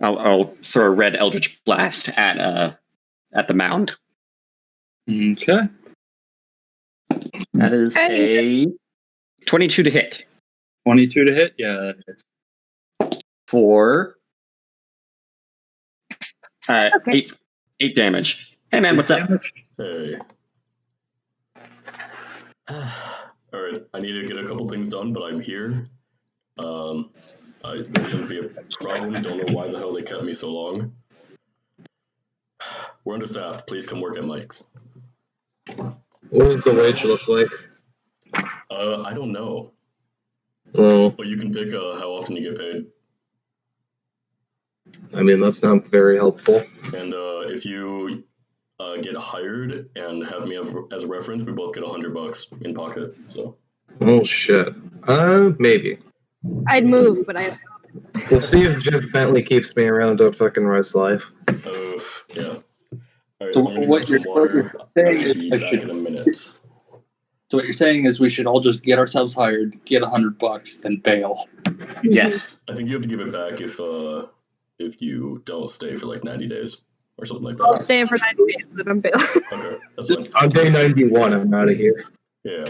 I'll throw a red Eldritch Blast at the mound. Okay. That is a 22 to hit. 22 to hit? Yeah, that hits. For 8 damage. Hey man, what's up? Hey. Alright, I need to get a couple things done, but I'm here. There shouldn't be a problem. Don't know why the hell they kept me so long. We're understaffed. Please come work at Mike's. What does the wage look like? I don't know. Well, But you can pick how often you get paid. I mean, that's not very helpful. And if you get hired and have me as a reference, we both get $100 in pocket. So. Oh shit. Maybe. I'd move, but I. We'll see if Jeff Bentley keeps me around to fucking Rise Life. Yeah. All right, So what you're saying is be back in a minute. So what you're saying is we should all just get ourselves hired, get $100, then bail. Yes. I think you have to give it back if you don't stay for like 90 days or something like that. I'll stay in for 90 days, then I'm bail. Okay, that's fine. On day 91, I'm out of here. Yeah.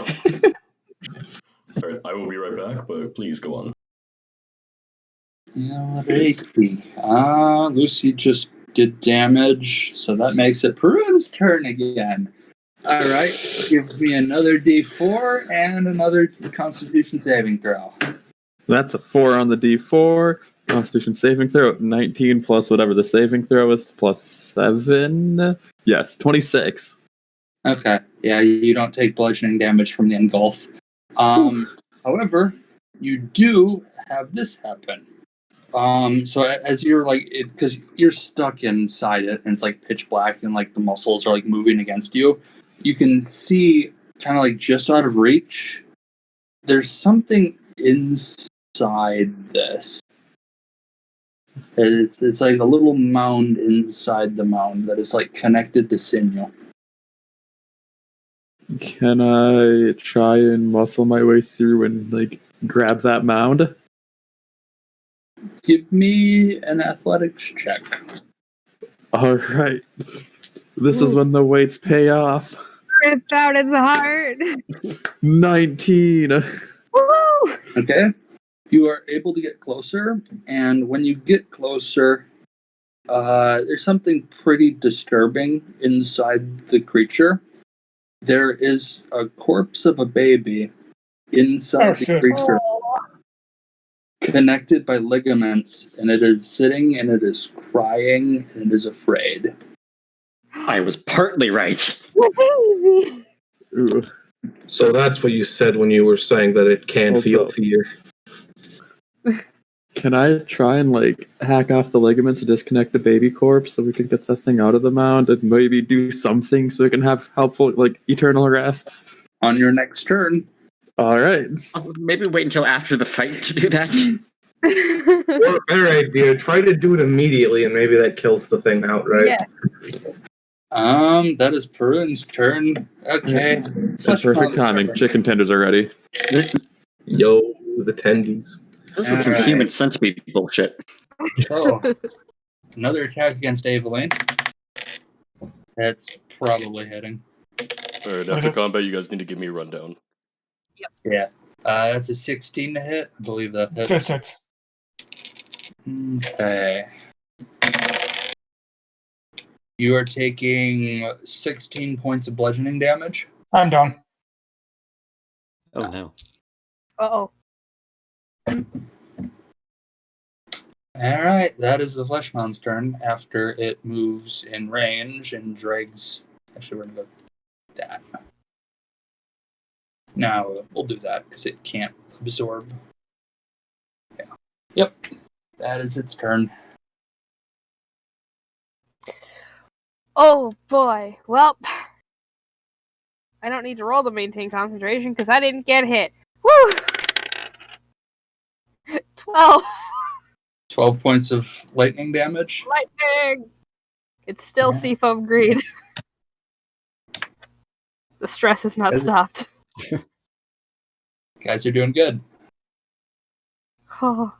All right, I will be right back, but please go on. Alrighty. Lucy just did damage, so that makes it Prune's turn again. Alright, give me another D4 and another Constitution saving throw. That's a 4 on the D4. Constitution saving throw, 19 plus whatever the saving throw is, plus 7. Yes, 26. Okay, yeah, you don't take bludgeoning damage from the engulf. However, you do have this happen. So as you're because you're stuck inside it, and it's like pitch black, and like the muscles are like moving against you, you can see kind of like just out of reach, there's something inside this. It's like a little mound inside the mound that is like connected to sinew. Can I try and muscle my way through and like grab that mound? Give me an athletics check. All right. This is when the weights pay off. Rip out his heart. 19. Woo! Okay. You are able to get closer, and when you get closer, there's something pretty disturbing inside the creature. There is a corpse of a baby inside the creature, connected by ligaments, and it is sitting and it is crying and it is afraid. I was partly right. Ooh. So that's what you said when you were saying that it can feel fear. Can I try and like hack off the ligaments and disconnect the baby corpse so we can get that thing out of the mound and maybe do something so we can have helpful like eternal rest? On your next turn. All right. Maybe wait until after the fight to do that. Or better idea, try to do it immediately and maybe that kills the thing outright. Yeah. That is Prune's turn. Okay. Perfect timing. Chicken tenders are ready. Yo, the tendies. This is some human centipede bullshit. So, another attack against Evelyn. That's probably hitting. Alright, after combat, you guys need to give me a rundown. Yep. Yeah. That's a 16 to hit. I believe that hits. Just hits. Okay. You are taking 16 points of bludgeoning damage. I'm done. Oh no. Uh-oh. Alright, that is the Fleshmound's turn after it moves in range and drags. Actually, we're going to go that. No, we'll do that because it can't absorb. Yeah. Yep. That is its turn. Oh boy. Well, I don't need to roll to maintain concentration because I didn't get hit. Woo! 12. 12 points of lightning damage. Lightning! It's still Seafoam Greed. The stress has not stopped. Guys are doing good. Oh.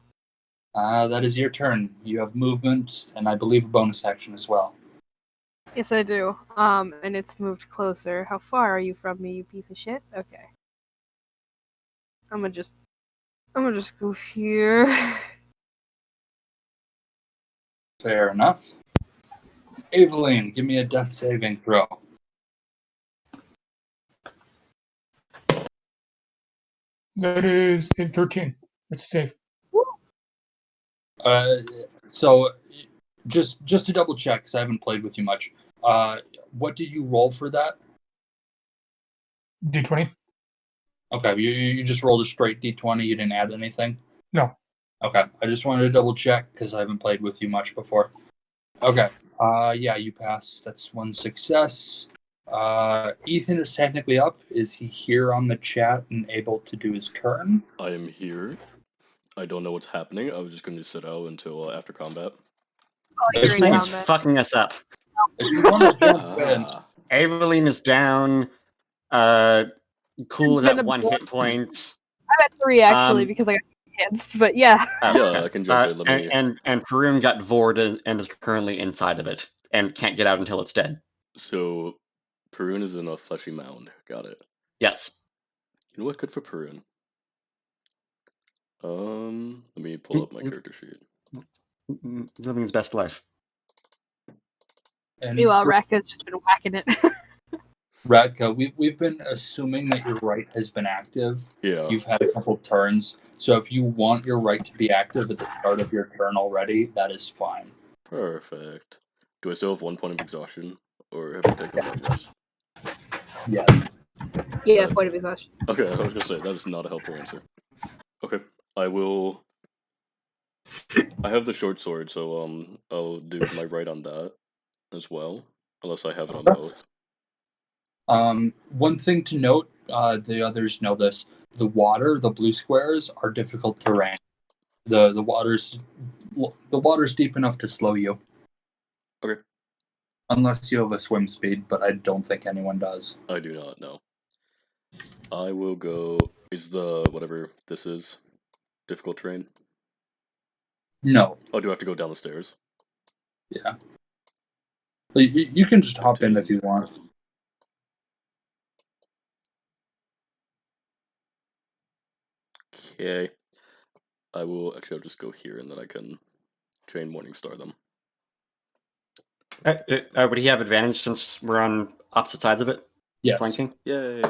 That is your turn. You have movement, and I believe a bonus action as well. Yes, I do. And it's moved closer. How far are you from me, you piece of shit? Okay. I'm gonna just go here. Fair enough. Aveline, give me a death saving throw. That is a 13. It's safe. So just to double check, because I haven't played with you much. What did you roll for that? D20. Okay, you just rolled a straight d20. You didn't add anything. No. Okay, I just wanted to double check because I haven't played with you much before. Okay. Yeah, you pass. That's one success. Ethan is technically up. Is he here on the chat and able to do his turn? I am here. I don't know what's happening. I was just going to sit out until after combat. Oh, This you're in thing is combat. fucking us up. If you want to jump in, Ah, Aveline is down. Cool It's is been at 1 hit absorbed. point. I'm at 3 actually Um, because I got hits, but yeah. Oh, yeah, okay. I can jump in. Let me. And Karun got Vord and is currently inside of it and can't get out until it's dead. So, Perun is in a fleshy mound. Got it. Yes. You know what? Good for Perun. Let me pull up my character sheet. Living his best life. and Meanwhile, for Raka's just been whacking it. Radka, we've been assuming that your right has been active. Yeah. You've had a couple turns, so if you want your right to be active at the start of your turn already, that is fine. Perfect. Do I still have 1 point of exhaustion, or have I taken a long rest? Yes. Yeah, point of exhaustion. Okay, I was gonna say that is not a helpful answer. Okay, I will. I have the short sword, so I'll do my right on that as well, unless I have it on both. One thing to note, the others know this: the blue squares, are difficult terrain. The water's deep enough to slow you. Okay. Unless you have a swim speed, but I don't think anyone does. I do not know. I will go. Is the whatever this is difficult terrain? No. Oh, do I have to go down the stairs? Yeah. You can just hop in if you want. Okay. I will actually. I'll just go here, and then I can train Morningstar them. Would he have advantage since we're on opposite sides of it? Yes. Flanking? Yay!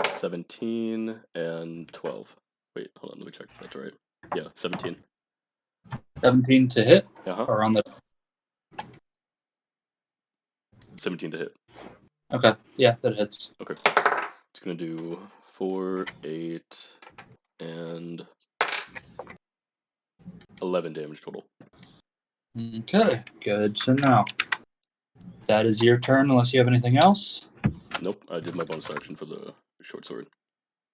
17 and 12. Wait, hold on. Let me check if that's right. Yeah, 17. 17 to hit, Uh-huh. or on the. 17 to hit. Okay. Yeah, that hits. Okay. It's gonna do 4, 8, and 11 damage total. Okay. Good to know. That is your turn, unless you have anything else. Nope, I did my bonus action for the short sword.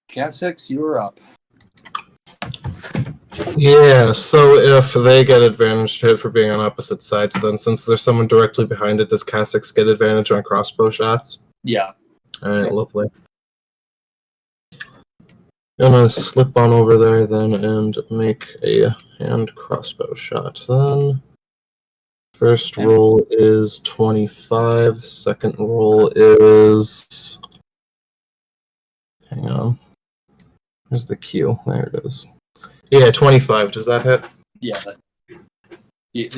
Cassex, you are up. Yeah, so if they get advantage to hit for being on opposite sides, then since there's someone directly behind it, does Cassix get advantage on crossbow shots? Yeah. Alright, lovely. Gonna slip on over there then and make a hand crossbow shot then. First Okay. roll is 25, second roll is... Hang on. Where's the Q? There it is. Yeah, 25. Does that hit? Yeah.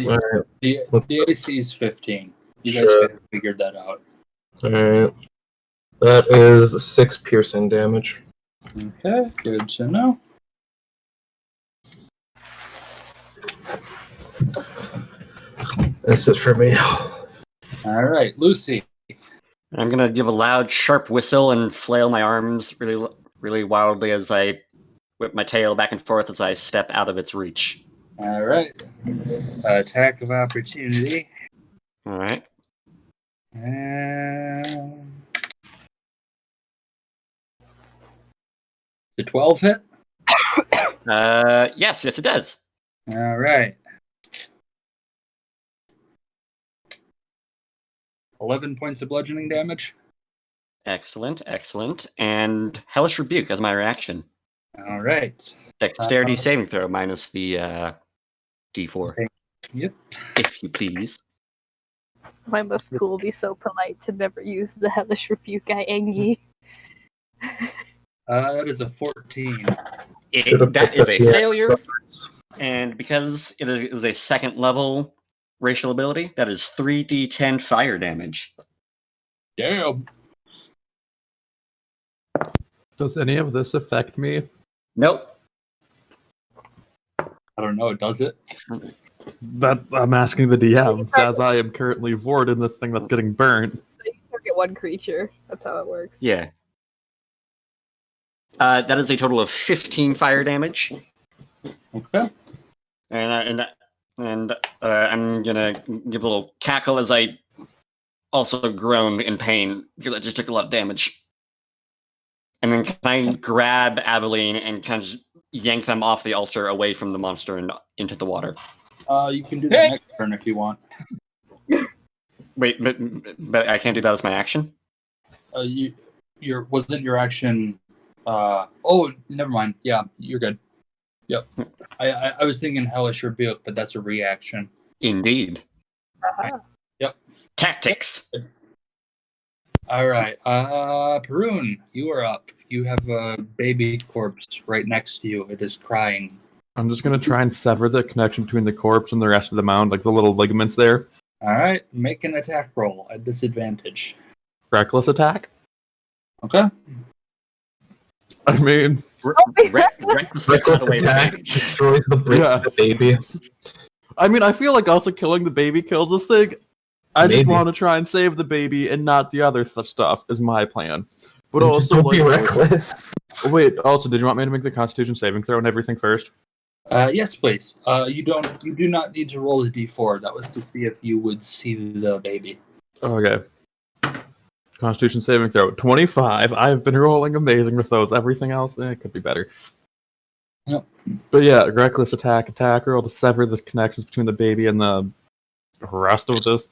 Alright. The AC is 15. You guys Sure. figured that out. Alright. That is 6 piercing damage. Okay, good to know. That's it for me. All right, Lucy. I'm gonna give a loud, sharp whistle and flail my arms really wildly as I whip my tail back and forth as I step out of its reach. All right. Attack of opportunity. All right. The 12 hit? Yes, it does. All right. 11 points of bludgeoning damage. Excellent. And Hellish Rebuke as my reaction. All right. Dexterity saving throw minus the D4, Yep. if you please. My most cool be so polite to never use the hellish rebuke I Angie. That is a 14. That is a failure, and because it is a second level racial ability, that is 3d10 fire damage. Damn. Does any of this affect me? Nope. I don't know. Does it? Excellent. That I'm asking the DM, as I am currently ward in this thing that's getting burnt. So you target one creature. That's how it works. Yeah. That is a total of 15 fire damage, Okay. and I'm gonna give a little cackle as I also groan in pain because I just took a lot of damage. And then can I grab Aveline and kind of just yank them off the altar away from the monster and into the water? You can do that next turn if you want. Wait, but I can't do that as my action? Wasn't your action? Oh, never mind. Yeah, you're good. Yep. I was thinking hellish rebuke, but that's a reaction. Indeed. Uh-huh. Yep. Tactics. All right. Perun, you are up. You have a baby corpse right next to you. It is crying. I'm just gonna try and sever the connection between the corpse and the rest of the mound, like the little ligaments there. All right. Make an attack roll at disadvantage. Reckless attack? Okay. I mean, Recklessly cut Reckless away the attack baby. destroys the brain of the baby. I feel like also killing the baby kills this thing. I just Maybe. want to try and save the baby and not the other stuff is my plan. But Just also, don't be like, reckless. wait. Also, did you want me to make the Constitution saving throw and everything first? Yes, please. You do not need to roll a d4. That was to see if you would see the baby. Okay. Constitution saving throw 25. I've been rolling amazing with those. Everything else, it could be better. Yep. But yeah, reckless attack roll to sever the connections between the baby and the rest of this.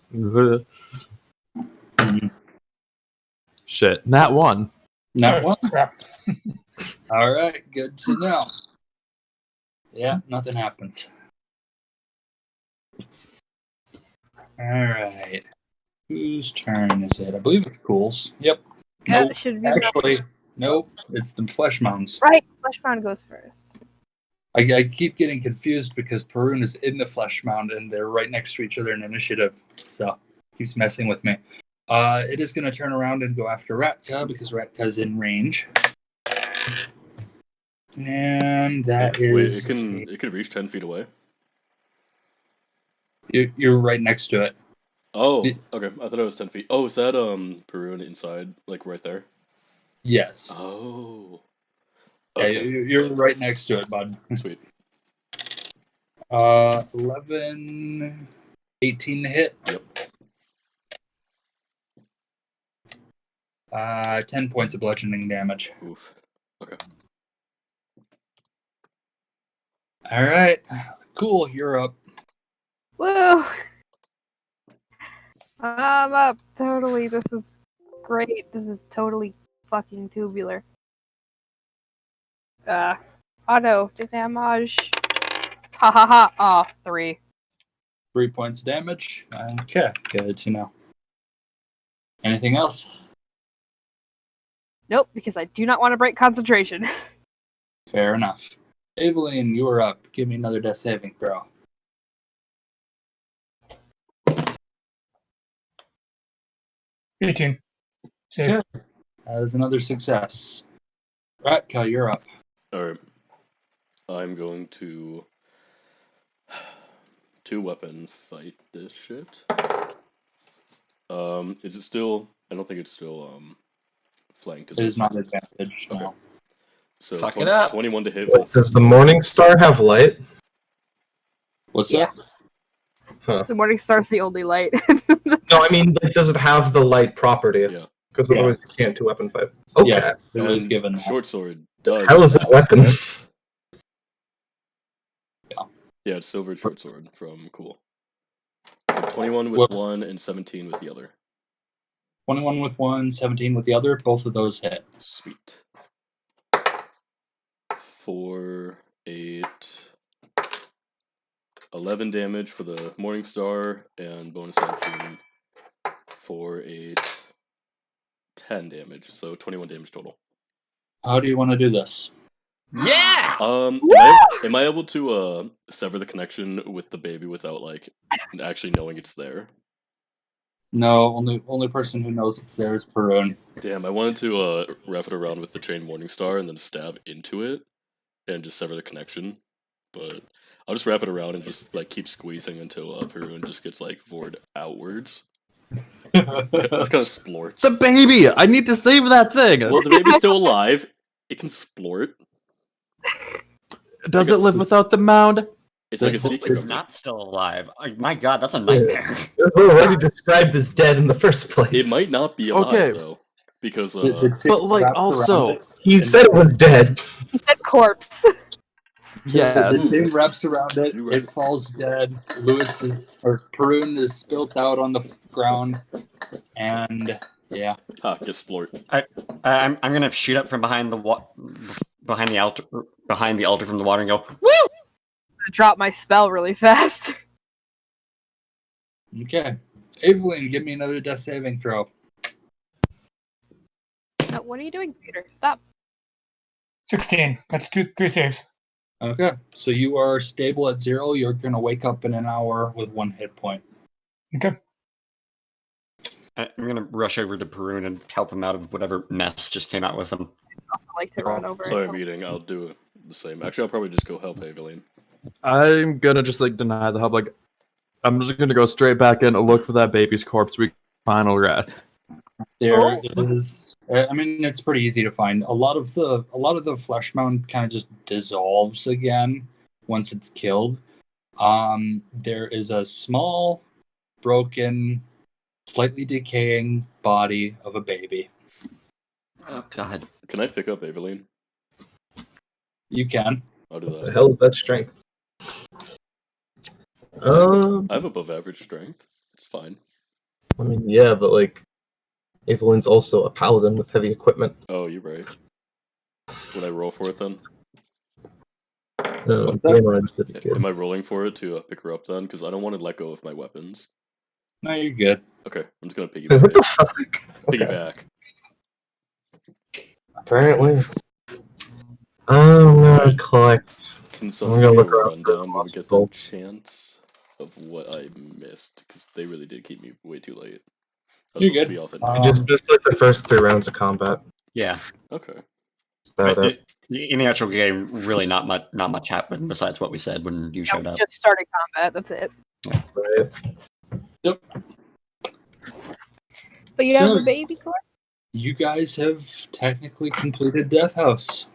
Shit, nat 1. Not Oh, one. crap. All right. Good to know. Yeah, nothing happens. All right. Whose turn is it? I believe it's Cool's. Yep. Yeah, Nope. it should be Actually, nope. It's the Flesh Mounds. right. Fleshbound goes first. I keep getting confused because Perun is in the Flesh Mound and they're right next to each other in initiative. So keeps messing with me. It is going to turn around and go after Ratka because Ratka's in range. And that is Wait, it could reach 10 feet away. you're right next to it. Oh, okay. I thought it was 10 feet. Oh, is that Perun inside, like right there? Yes. Oh. Yeah, Okay. you're right next to it, bud. Sweet. 11, 18 to hit. Yep. 10 points of bludgeoning damage. Oof. Okay. All right. Cool, you're up. Woo! I'm up. Totally. This is great. This is totally fucking tubular. Auto damage. Ha ha ha. Oh, 3. 3 points of damage. Okay, good to know. Anything else? Nope, because I do not want to break concentration. Fair enough. Evelyn, you are up. Give me another death saving throw. Yeah. 18. Save. Yeah. That is another success. Ratka, you're up. Alright. I'm going to 2-weapon fight this shit. Is it still... I don't think it's still, flanked. It is not advantage Okay. now. So Fuck it up. 21 to hit. Wait, does the Morning Star have light? What's Yeah. that? The morning star's the only light. No, I mean, like, does it have the light property? Yeah. Because Yeah. otherwise you can't 2-weapon fight. Okay. Yeah, it was And given that. Short sword does. How is that weapon? Yeah, it's silver short sword from Cool. So 21 with one and 17 with the other. 21 with one, 17 with the other. Both of those hit. Sweet. For 8, 11 damage for the Morning Star, and bonus action 4, 8, 10 damage. So 21 damage total. How do you want to do this? Yeah! Am I able to sever the connection with the baby without like actually knowing it's there? No, only person who knows it's there is Perun. Damn, I wanted to wrap it around with the chain Morning Star and then stab into it and just sever the connection, but I'll just wrap it around and just like keep squeezing until Perun just gets like vored outwards. This kind of splorts. The baby! I need to save that thing! Well, the baby's still alive. It can splort. Does like it live without the mound? It's like a secret. It's not still alive. My God, that's a nightmare. It was already described as dead in the first place. It might not be alive Okay. though, because But like also, He said it was dead. He said corpse. yeah, The thing wraps around it. You're right. It falls dead. Perun is spilt out on the ground, and yeah. get splort. I'm gonna shoot up from behind behind the altar from the water and go, woo! I drop my spell really fast. Okay, Evelyn, give me another death saving throw. No, what are you doing, Peter? Stop. 16. That's 3 saves. Okay, so you are stable at 0. You're gonna wake up in an hour with 1 hit point. Okay. I'm gonna rush over to Perun and help him out of whatever mess just came out with him. I also like to run over. Sorry, and I'm eating. I'll do the same. Actually, I'll probably just go help Evelyn. I'm gonna just like deny the help. Like, I'm just gonna go straight back in and look for that baby's corpse. We final rest. There is. I mean, it's pretty easy to find. A lot of the flesh mound kind of just dissolves again once it's killed. There is a small, broken, slightly decaying body of a baby. Oh God. Can I pick up Evelyn? You can. I'll do What the that. hell is that strength? I have above average strength. It's fine. I mean, yeah, but like, Evelyn's also a paladin with heavy equipment. Oh, you're right. Would I roll for it then? Am I rolling for it to pick her up then? Because I don't want to let go of my weapons. No, you're good. Okay, I'm just gonna What piggyback. the fuck? Okay. Piggyback. Apparently. I'm gonna collect. Can I'm someone gonna give me look a around for rundown when we get the bolts. chance of what I missed? Because they really did keep me way too late. I was You're supposed to good. be off at Um, night. Just like the first 3 rounds of combat. Yeah. Okay. About it. In the actual game, really not much happened besides what we said when you Yeah, showed we up. just started combat. That's it. Right. But you have So- the baby corpse. You guys have technically completed Death House.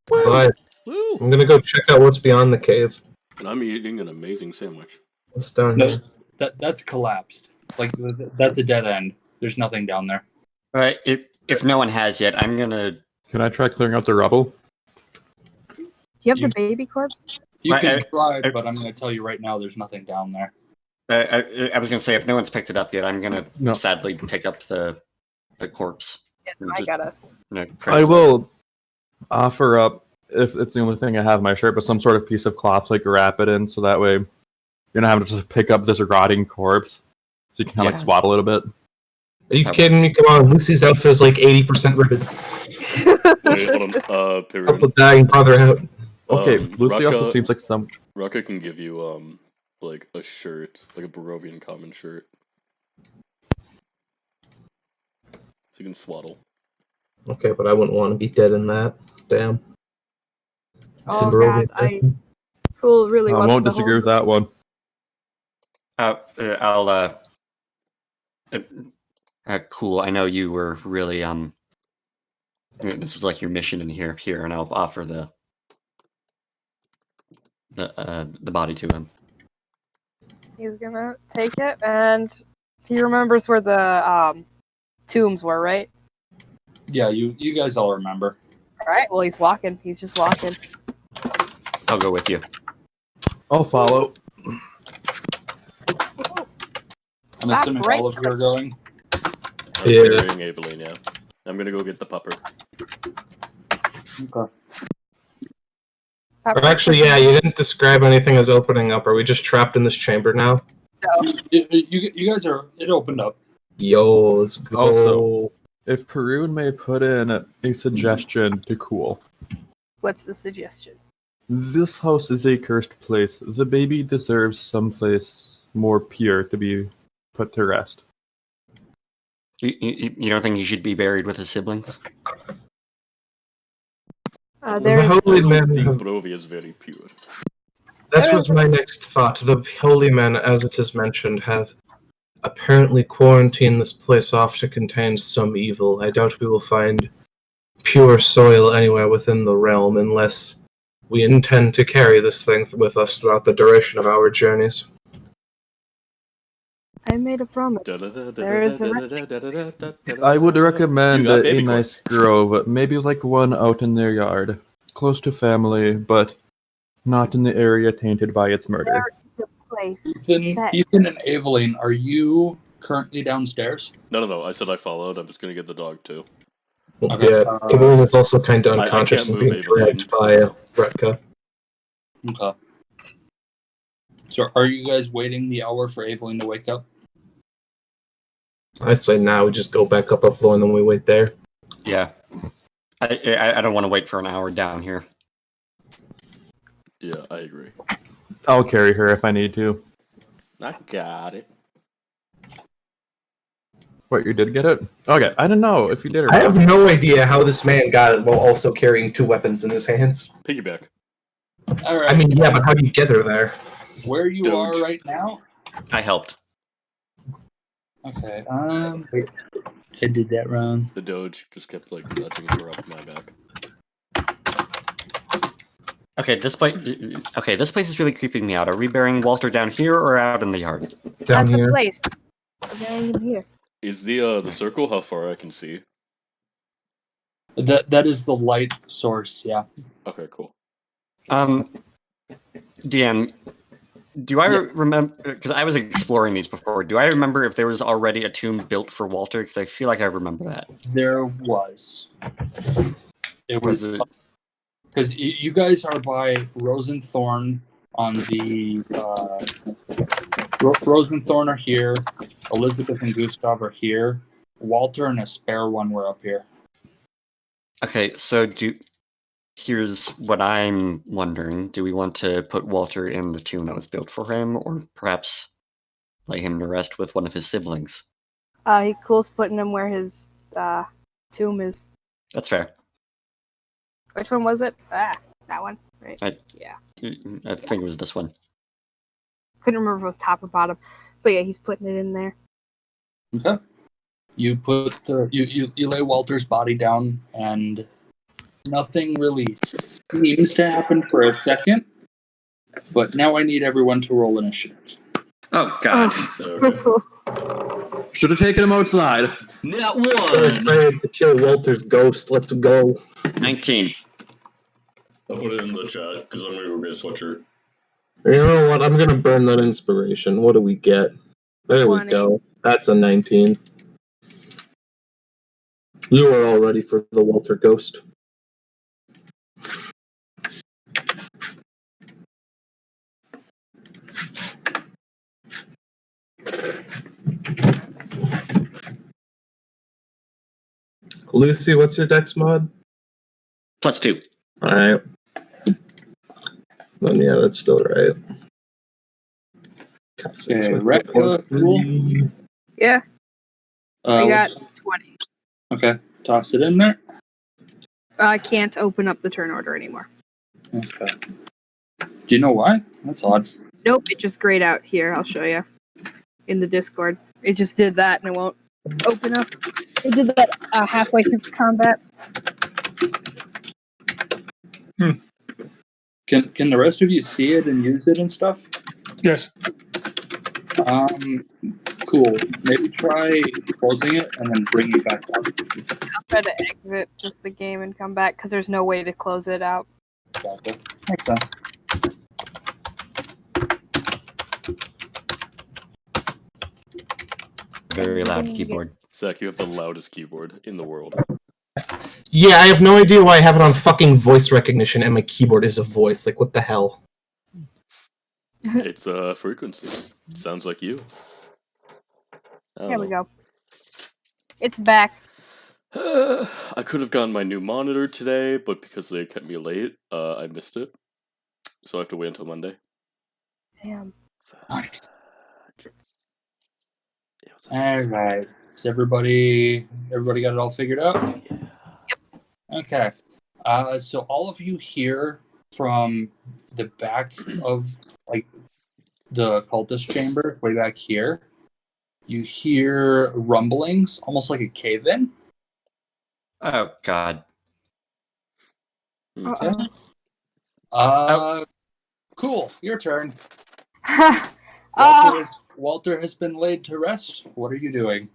But Woo! I'm gonna go check out what's beyond the cave. And I'm eating an amazing sandwich. What's down No, here? that's collapsed. Like that's a dead end. There's nothing down there. All right. If no one has yet, I'm gonna. Can I try clearing out the rubble? Do you have You- the baby corpse? You Right, can try, but I'm going to tell you right now, there's nothing down there. I was gonna say if no one's picked it up yet, I'm gonna No. sadly pick up the corpse. Yeah, And I just- gotta. I will offer up, if it's the only thing I have in my shirt, but some sort of piece of cloth, like wrap it in, so that way you're not having to just pick up this rotting corpse. So you can kind of Yeah. like swaddle it a bit. Are you That kidding me? Come on, Lucy's outfit is like 80% ribbon. Wait, hold on. Help Perun. with that and bother out. Okay, Lucy also Raka- seems like some. Raka can give you like a shirt, like a Barovian common shirt. So you can swaddle. Okay, but I wouldn't want to be dead in that. Damn. Oh, Cimborovian God, I- person. Fool really I wants won't to disagree hold with that one. Cool. I know you were really this was like your mission in here, and I'll offer the body to him. He's gonna take it, and he remembers where the tombs were, right? Yeah, you guys all remember. All right. Well, he's walking. He's just walking. I'll go with you. I'll follow. I'm Stop assuming right all of you are going. I'm Yeah. carrying Evelyn, yeah. I'm gonna go get the pupper. Okay. Stop Or actually, yeah, you didn't describe anything as opening up. Are we just trapped in this chamber now? No. You guys are. It opened up. Yo, let's go. Also, if Perun may put in a suggestion to Cool. What's the suggestion? This house is a cursed place. The baby deserves someplace more pure to be put to rest. You don't think he should be buried with his siblings? The There's holy I don't men think have... Brovi is very pure. That was my next thought. The holy men, as it is mentioned, have apparently quarantined this place off to contain some evil. I doubt we will find pure soil anywhere within the realm unless we intend to carry this thing with us throughout the duration of our journeys. I made a promise. There is a resting. I would recommend You got a baby nice corpse. grove, maybe like one out in their yard, close to family, but not in the area tainted by its murder. There is a place set. Ethan and Aveline, are you currently downstairs? No. I said I followed. I'm just gonna get the dog too. Okay, Yeah, Evelyn is also kind of I unconscious can't and move being Evelyn, dragged by so- Retka. Okay. So, are you guys waiting the hour for Aveline to wake up? I say now we just go back up a floor and then we wait there. Yeah. I don't want to wait for an hour down here. Yeah, I agree. I'll carry her if I need to. I got it. What, you did get it? Okay, I don't know if you did or I not. have no idea how this man got it while also carrying two weapons in his hands. Piggyback. All right. I mean, yeah, but how do you get her there? Where you Doge. are right now? I helped. Okay. I did that wrong. The Doge just kept like nudging her up my back. Okay, this place is really creeping me out. Are we burying Walter down here or out in the yard? Down That's here. a place. We're burying him here. Is the circle how far I can see? That is the light source. Yeah. Okay, cool. DM, do I Yeah. remember? Because I was exploring these before. Do I remember if there was already a tomb built for Walter? Because I feel like I remember that. There was. It Was was it? because you guys are by Rosenthorn on the Rosenthorn are here. Elizabeth and Gustav are here. Walter and a spare one were up here. Okay, so here's what I'm wondering. Do we want to put Walter in the tomb that was built for him, or perhaps lay him to rest with one of his siblings? Cool's putting him where his tomb is. That's fair. Which one was it? That one, right? I think it was this one. Couldn't remember if it was top or bottom. But yeah, he's putting it in there. Okay. You put you lay Walter's body down, and nothing really seems to happen for a second. But now I need everyone to roll initiative. Oh God! Okay. Should have taken him outside. Not So excited to kill Walter's ghost. Let's go. 19. I'll put it in the chat because I'm gonna go get a sweatshirt. You know what? I'm gonna burn that inspiration. What do we get? There 20. we go. That's a 19. You are all ready for the Walter ghost. Lucy, what's your dex mod? +2. Alright. Then yeah, that's still right. Okay, Retka, cool. Yeah, I got what's- 20. Okay, toss it in there. I can't open up the turn order anymore. Okay. Do you know why? That's odd. Nope, it just grayed out here. I'll show you in the Discord. It just did that, and it won't open up. It did that halfway through combat. Can the rest of you see it and use it and stuff? Yes. Cool. Maybe try closing it and then bring it back up. I'll try to exit just the game and come back because there's no way to close it out. Gotcha. Makes sense. Very loud keyboard. Zach, you have the loudest keyboard in the world. Yeah, I have no idea why I have it on fucking voice recognition and my keyboard is a voice. Like, what the hell? It's a frequency. Sounds like you. I don't Here we know. go. It's back. I could have gotten my new monitor today, but because they kept me late, I missed it. So I have to wait until Monday. Damn. Nice. It was All amazing. right. So everybody got it all figured out? Okay. So all of you hear from the back of like the cultist chamber, way back here. You hear rumblings, almost like a cave-in. Oh God. Okay. Uh-oh. Cool. Your turn. uh, Walter has been laid to rest. What are you doing?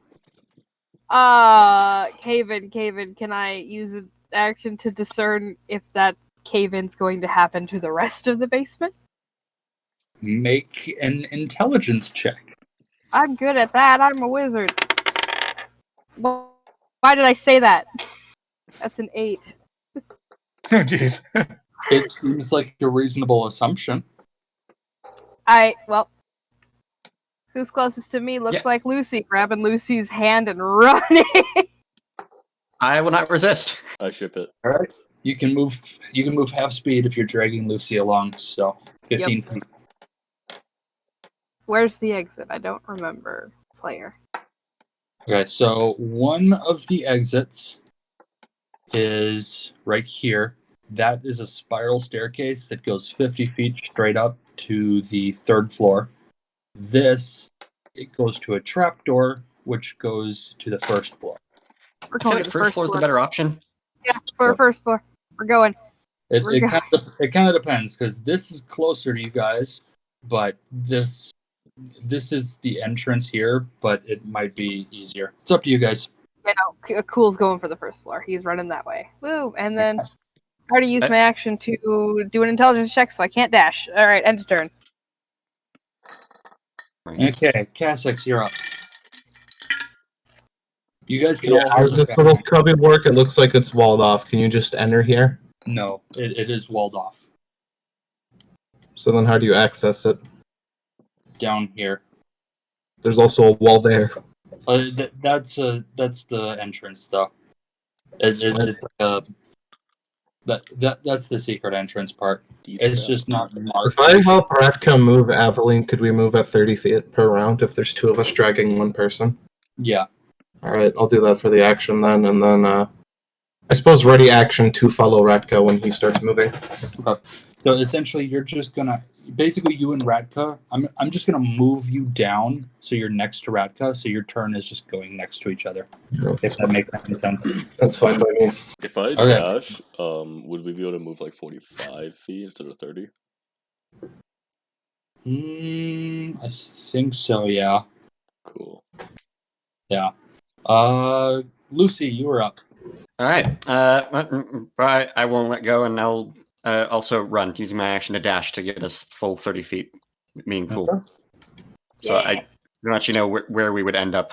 Cave-in, can I use an action to discern if that cave-in's going to happen to the rest of the basement? Make an intelligence check. I'm good at that. I'm a wizard. Why did I say that? That's an 8. Oh, jeez. It seems like a reasonable assumption. Well, who's closest to me looks Yeah. like Lucy, grabbing Lucy's hand and running. I will not resist. I ship it. All right. You can move half speed if you're dragging Lucy along. So 15 feet. Where's the exit? I don't remember. Player. Okay, so one of the exits is right here. That is a spiral staircase that goes 50 feet straight up to the 3rd floor. It goes to a trapdoor, which goes to the 1st floor. We're I feel going like to the first floor is the better option. Yeah, for first floor. We're going. It kind of depends, because this is closer to you guys, but this is the entrance here, but it might be easier. It's up to you guys. Yeah, no, Cool's going for the first floor. He's running that way. Woo! And then I already used my action to do an intelligence check, so I can't dash. All right, end of turn. Okay, Cassex, you're up. You guys can Yeah, all how hear does the this little cubby work? It looks like it's walled off. Can you just enter here? No, it is walled off. So then how do you access it? Down here. There's also a wall there. That's the entrance, though. That's the secret entrance part. It's just not marked. If I help Ratka move Aveline, could we move at 30 feet per round if there's 2 of us dragging 1 person? Yeah. Alright, I'll do that for the action then, and then I suppose ready action to follow Ratka when he starts moving. Okay. So essentially, you're just gonna basically you and Radka. I'm just gonna move you down so you're next to Radka. So your turn is just going next to each other. No, If that makes any sense. that's fine by me. If I Okay. dash, would we be able to move like 45 feet instead of 30? I think so. Yeah. Cool. Yeah. Lucy, you were up. All right. I won't let go, and I'll also run using my action to dash to get us full 30 feet. Being cool. Okay. So I don't actually know where we would end up.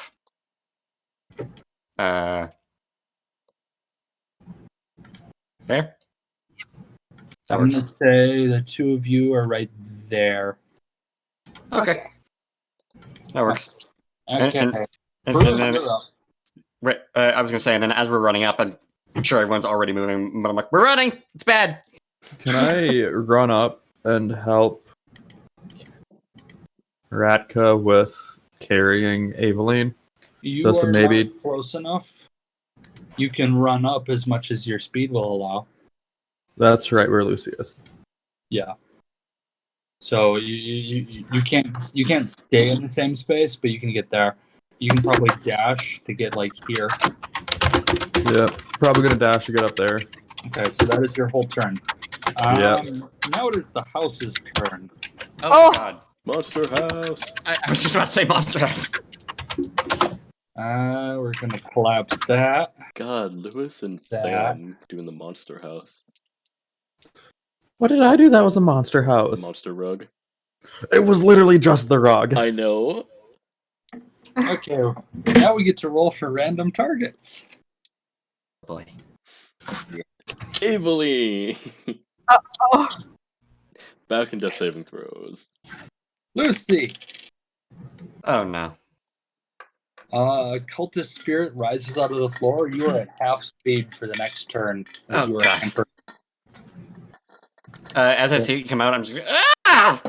There. That I'm works. gonna say the 2 of you are right there. Okay. That works. Okay. And Bruce, then, you're up. right, I was gonna say, and then as we're running up, I'm sure everyone's already moving, but I'm like, we're running. It's bad. Can I run up and help Ratka with carrying Aveline? You Just to are maybe- not close enough. You can run up as much as your speed will allow. That's right where Lucy is. Yeah. So you can't stay in the same space, but you can get there. You can probably dash to get like here. Yeah, probably gonna dash to get up there. Okay, so that is your whole turn. Yeah. Now it is the house's turn. Oh. God. Monster House! I was just about to say monster house. We're gonna collapse that. God, Lewis and That. Sam doing the Monster House. What did I do that was a monster house? Monster Rug. It was literally just the rug. I know. Okay, now we get to roll for random targets. Boy. Aveline! Oh, Back in death saving throws. Lucy! Oh no. Cultist spirit rises out of the floor. You are at half speed for the next turn. As Oh, you are God. anchored. As I see it come out, I'm just going, ah!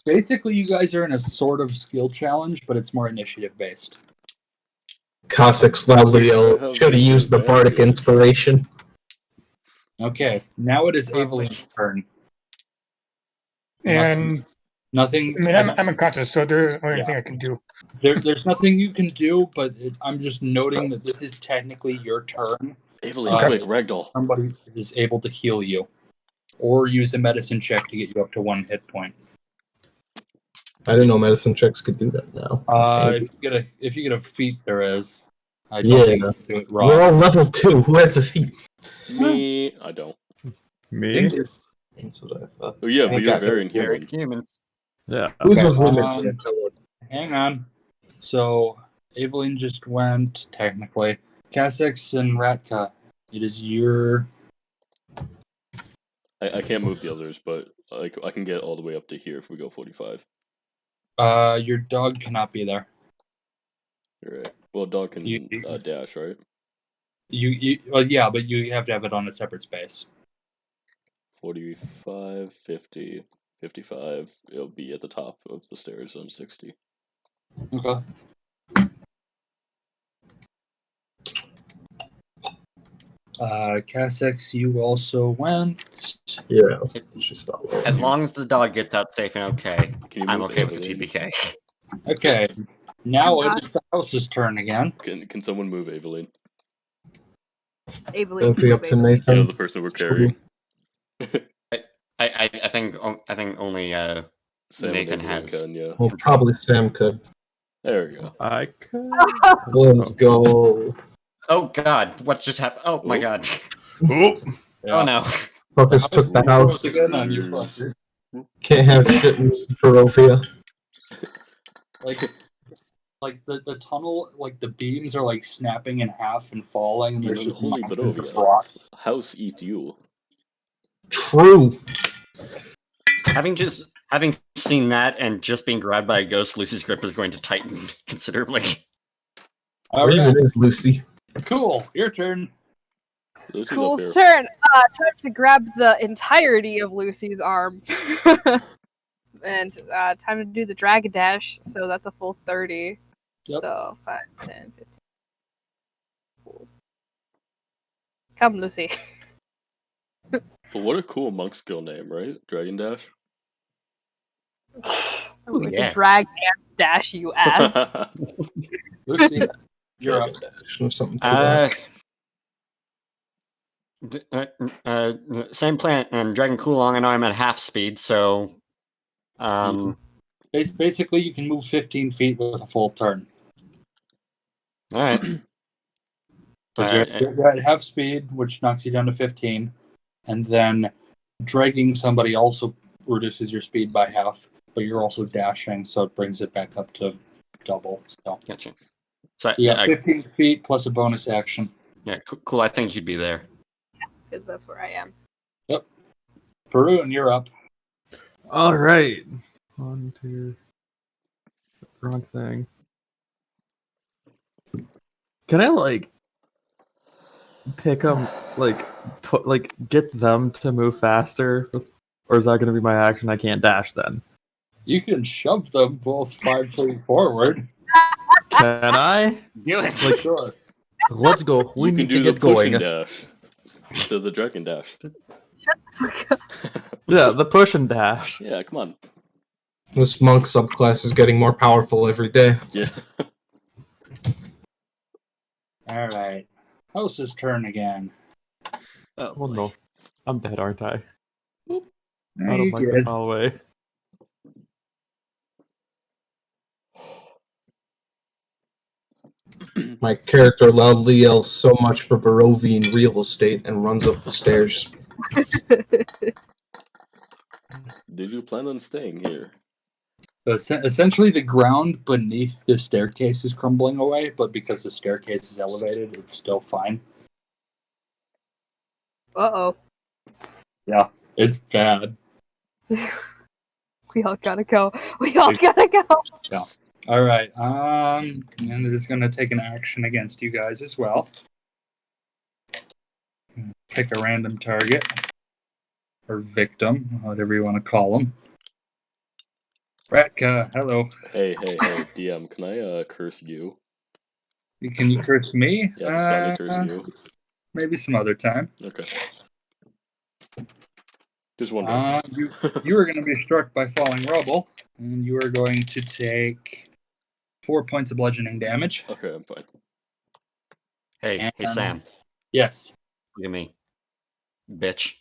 Basically, you guys are in a sort of skill challenge, but it's more initiative based. Cossack's loudly yelled, should have used the bardic inspiration. Okay, now it is Aveline's turn. And Nothing. I mean, I'm unconscious, so there's no anything I can do. There's nothing you can do, but I'm just noting that this is technically your turn. Aveline, quick, ragdoll. Somebody is able to heal you, or use a medicine check to get you up to 1 hit point. I didn't know medicine checks could do that now. If you get a feat, there is. I Yeah. don't think you can do it We're wrong. all level 2. Who has a feat? Me, I don't. Me? That's what I thought. Oh yeah, but Thank you're God. very Very human. human. Yeah. Who's Okay, with women? Hang on. So, Aveline just went, technically. Cassex and Ratka, it is your... I can't move the others, but I can get all the way up to here if we go 45. Your dog cannot be there. Alright. Well, dog can You- dash, right? Well, yeah, but you have to have it on a separate space. 45, 50, 55. It'll be at the top of the stairs on 60. Okay. Cassex, you also went. Yeah. She's not well. As long as the dog gets out safe and okay, Can you I'm move okay with the Aveline? TPK. Okay. Now it is the house's turn again. Can someone move Aveline? Aveline. It'll be up to Aveline. Nathan. Yeah, the person we're carrying. I think only Sam Nathan and Aveline has. can, yeah. Well, probably Sam could. There we go. I could. Let's go. Oh God, what just happened? Oh my Oh. God. Oh. Oh no. Focus took the house. Again on you fuckers. Can't have shit in Barovia. Like the tunnel, like the beams are like snapping in half and falling, and In there's just unholy mountains of Barovia. rock. House eat you. True. Having seen that and just being grabbed by a ghost, Lucy's grip is going to tighten considerably. All Or right, even is Lucy. cool. Your turn. Lucy's Cool's up here. turn. Time to grab the entirety of Lucy's arm. And time to do the dragon dash, so that's a full 30. Yep. So 5, 10, 15. Cool. Come, Lucy. But what a cool monk skill name, right? Dragon Dash? I'm going yeah. to drag and dash you ass. Lucy, you're up. Or something to that. Same plan and Dragon Coolong. I know I'm at half speed, so Basically, you can move 15 feet with a full turn. all right. Because you're at half speed, which knocks you down to 15, and then dragging somebody also reduces your speed by half, but you're also dashing, so it brings it back up to double. So Gotcha. So you got 15 feet plus a bonus action. yeah, cool. I think you'd be there. Because that's where I am. Perun, you're up. All right. 1, 2. Wrong thing. Can I pick them, get them to move faster, or is that going to be my action? I can't dash then. You can shove them both 5 feet forward. Can I? Do it. Sure. Let's go. We You can need do to the get push and going. dash. So the Dragon Dash. Yeah, the push and dash. Yeah, come on. This monk subclass is getting more powerful every day. Yeah. All right. House's turn again. Oh, Oh no, I'm dead, aren't I? No, I don't you like good. this all the way. My character loudly yells so much for Barovian real estate and runs up the stairs. Did you plan on staying here? So essentially, the ground beneath the staircase is crumbling away, but because the staircase is elevated, it's still fine. Uh-oh. Yeah, it's bad. We all gotta go. We all gotta go. All right. And it is going to take an action against you guys as well. Pick a random target or victim, whatever you want to call them. Ratka, hello. Hey, DM, can I curse you? Can you curse me? Yeah, just soundly curse you. Maybe some other time. Okay. Just wondering. You are going to be struck by falling rubble, and you are going to take 4 points of bludgeoning damage. Okay, I'm fine. Hey, And- Sam. Yes. Look at me. Bitch.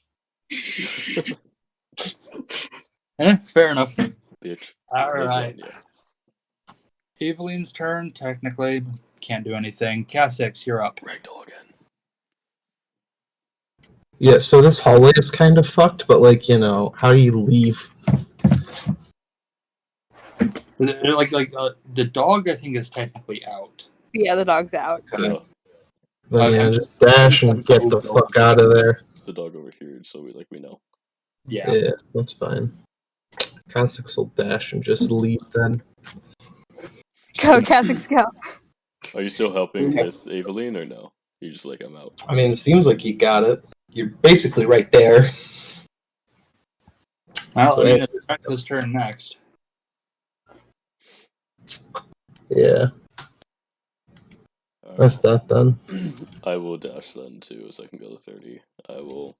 Fair enough. Bitch. All right. Lasagna. Evelyn's turn, technically. Can't do anything. Cassix, you're up. Ragdoll again. Yeah, so this hallway is kind of fucked, but like, you know, how do you leave? The dog, I think, is technically out. Yeah, the dog's out. Yeah, Then yeah, Okay. just dash and get the fuck out of there. the dog over here, so we know. Yeah. Yeah, that's fine. Kha'Zix will dash and just leave then. Go, Cassix, go. Are you still helping with Eveline or no? You're just like, I'm out. I mean, it seems like you got it. You're basically right there. Well, So, I mean, it's Raktha's turn next. Yeah, Alright. that's that then. I will dash then too, so I can go to 30. I will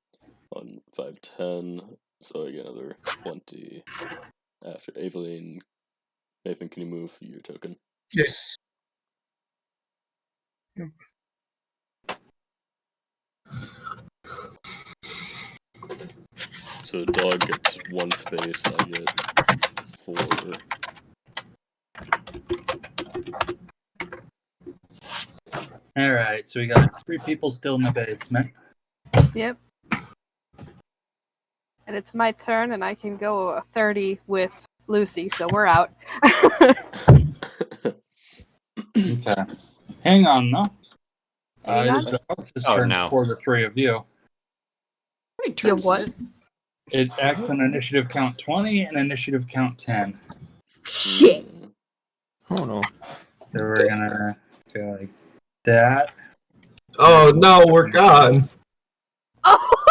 on 510, so I get another 20 after Eveline. Nathan, can you move your token? Yes. So dog gets 1 space, I get 4. All right, so we got 3 people still in the basement. Yep. And it's my turn, and I can go a 30 with Lucy, so we're out. Okay. Hang on, though. Hang on. It's the house's Oh, turn no. for the 3 of you. How many Yeah, turns what? is it? It acts on initiative count 20 and initiative count 10. Shit. Oh no. So we're gonna go like that. Oh no, we're gone. Oh,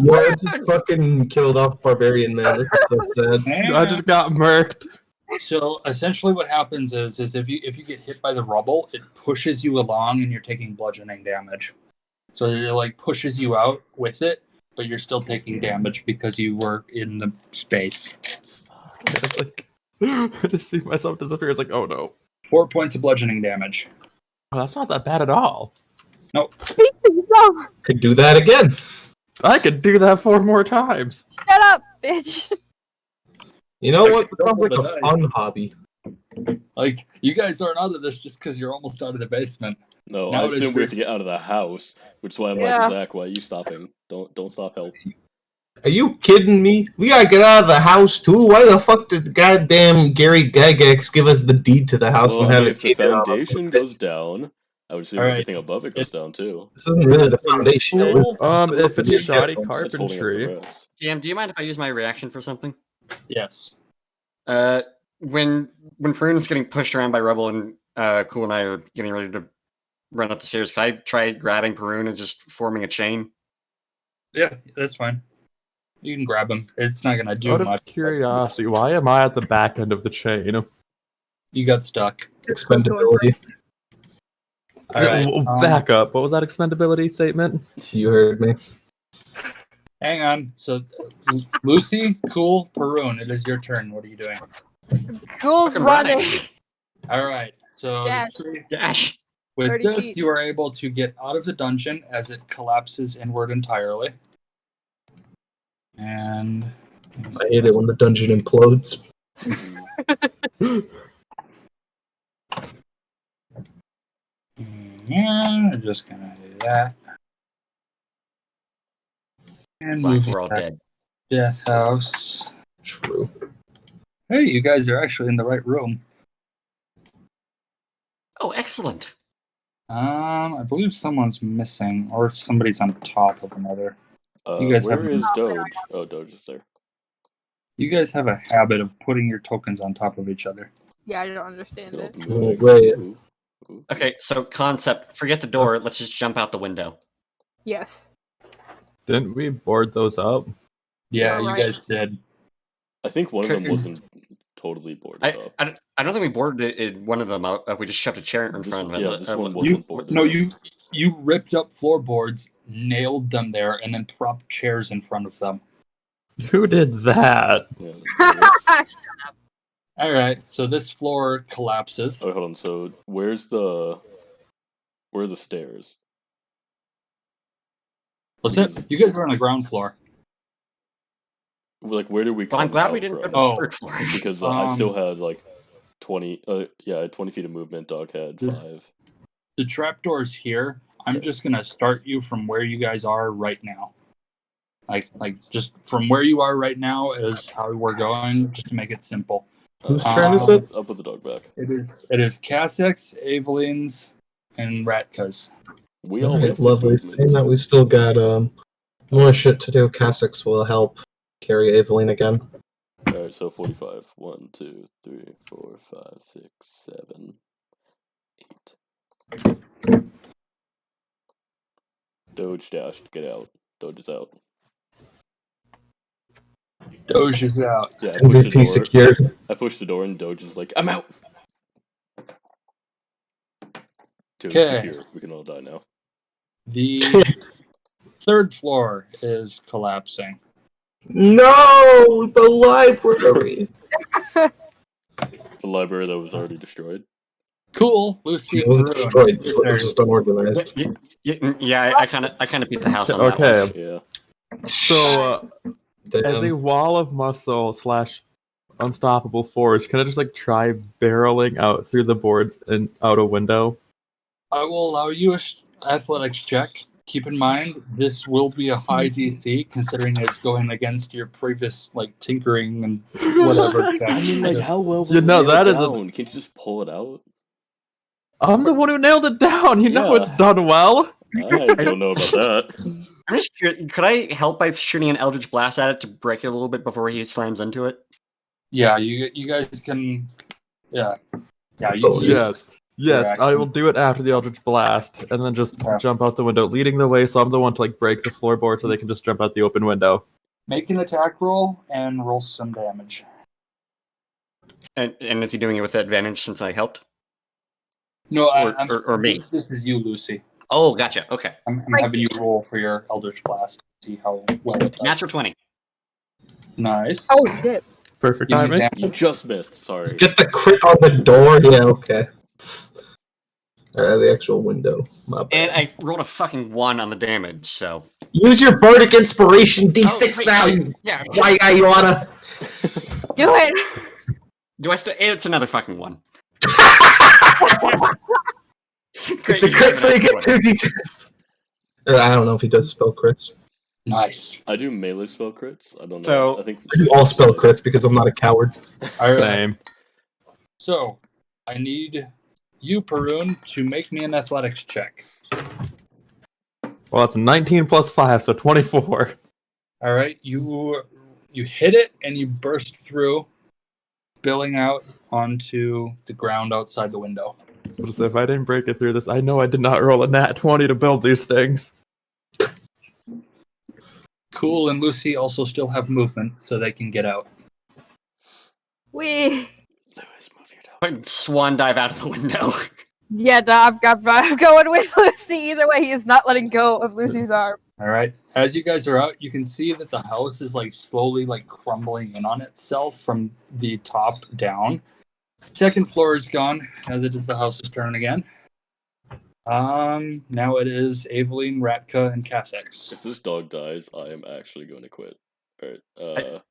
You all just fucking killed off Barbarian Man. This is so sad. I just got murked. So essentially, what happens is if you get hit by the rubble, it pushes you along, and you're taking bludgeoning damage. So it like pushes you out with it, but you're still taking damage because you were in the space. It's like, I just see myself disappear. It's like, oh no. 4 points of bludgeoning damage. Oh, that's not that bad at all. speak for yourself. Could do that again. I could do that 4 more times. Shut up, bitch. You know what? It Double sounds like the a dice. fun hobby. Like you guys aren't out of this just because you're almost out of the basement. No, Now I it is assume we have free. to get out of the house, which is why I'm Yeah. like, Zach, why are you stopping? Don't stop help. Are you kidding me? We gotta get out of the house too. Why the fuck did goddamn Gary Gygax give us the deed to the house Well, and I have mean, it if the gated on us? foundation goes down, I would assume Alright. everything above it goes down too. This isn't really the foundation. Full- though. If it's Yeah, shoddy yeah. That's holding up the carpentry. rest. DM, do you mind if I use my reaction for something? Yes. When Prune's getting pushed around by Rubble and Cool and I are getting ready to run up the stairs, can I try grabbing Perun and just forming a chain? Yeah, that's fine. You can grab him. It's not gonna do Out of much. curiosity, why am I at the back end of the chain? You got stuck. Expendability. All right. Back up. What was that expendability statement? You heard me. Hang on. So, Lucy, Cool, Perun, it is your turn. What are you doing? Cool's Fucking running. running. All right. So, Dash. Dash. with 30 this, feet. you are able to get out of the dungeon as it collapses inward entirely. And I hate it when the dungeon implodes. yeah, I'm just gonna do that. And Like move we're all back dead. to Death House. True. Hey, you guys are actually in the right room. Oh, excellent. I believe someone's missing, or somebody's on top of another. You guys where have- is Doge? Oh, Doge is there. You guys have a habit of putting your tokens on top of each other. Yeah, I don't understand Look it. at all the moving. Wait. Ooh, ooh. Okay, so concept. Forget the door. Let's just jump out the window. Yes. Didn't we board those up? Yeah, You're you right. guys did. I think one of them Could- wasn't totally boarded up. I don't think we boarded one of them out. We just shoved a chair in This front one- of it. yeah, this one wasn't You boarded no, up. you ripped up floorboards, nailed them there, and then propped chairs in front of them. Who did that? Yeah, there it is. All right, so this floor collapses. Oh, hold on. So where are the stairs? What's it? You guys are on the ground floor. Like, where did we come Well, I'm glad we out didn't go from? to Oh. the third floor. Because I still had like 20. Yeah, I had 20 feet of movement. Dog had 5. The trapdoor's here. I'm just gonna start you from where you guys are right now. Like just from where you are right now is how we're going, just to make it simple. Whose turn is it? I'll put the dog back. It is Cassix, Evelyn's, and Ratka's. We Alright, always lovely. Saying that we still got more shit to do. Cassix will help carry Evelyn again. Alright, so 45. 1, 2, 3, 4, 5, 6, 7, 8. Doge dashed. Get out. Doge is out. Doge is out. Yeah, I pushed the MVP door. secured. I pushed the door and Doge is like, I'm out! Doge Okay. secure. We can all die now. The third floor is collapsing. No, the library. The library that was already destroyed. Cool, Lucy. It wasn't Bruin. destroyed. It was just unorganized. Yeah, I kind of beat the house on that one. Okay, Yeah. so as a Damn. wall of muscle / unstoppable force, can I just like try barreling out through the boards and out a window? I will allow you an athletics check. Keep in mind, this will be a high DC, considering it's going against your previous like tinkering and whatever. I mean, like, how well was You it know, nailed that is a- down? Can't you just pull it out? I'm the one who nailed it down. You know Yeah. it's done well. I don't know about that. I'm just curious, could I help by shooting an Eldritch Blast at it to break it a little bit before he slams into it? Yeah, you guys can. Yeah. Oh, Yes. Yes, Correct. I will do it after the Eldritch Blast, and then just Yeah. jump out the window, leading the way. So I'm the one to like break the floorboard, so they can just jump out the open window. Make an attack roll and roll some damage. And is he doing it with advantage since I helped? No, Or me? This is you, Lucy. Oh, gotcha. Okay. I'm having you roll for your Eldritch Blast. See how well it does. Natural 20. Nice. Oh shit. Perfect Give me timing. damage. You just missed. Sorry. Get the crit on the door. Yeah, okay. The actual window. My bad. And I rolled a fucking 1 on the damage, so. Use your bardic inspiration D6 wait, now. wait. You, Yeah. why you wanna? Do it. Do I still? It's another fucking 1. It's a crit, so you get 2d10. I don't know if he does spell crits. Nice. I do melee spell crits. I don't know. So- I think I do all spell crits because I'm not a coward. All right. Same. So, I need you, Perun, to make me an athletics check. Well, it's 19 plus 5, so 24. All right. You hit it and you burst through, spilling out onto the ground outside the window. So if I didn't break it through this, I know I did not roll a nat 20 to build these things. Cool and Lucy also still have movement, so they can get out. We. Lewis, move your dog. Fucking swan dive out of the window. Yeah, I'm going with Lucy. Either way, he is not letting go of Lucy's arm. All right. As you guys are out, you can see that the house is like slowly like crumbling in on itself from the top down. Second floor is gone, as it is the house's turn again. Now it is Aveline, Ratka, and Cassex. If this dog dies, I am actually going to quit. Alright.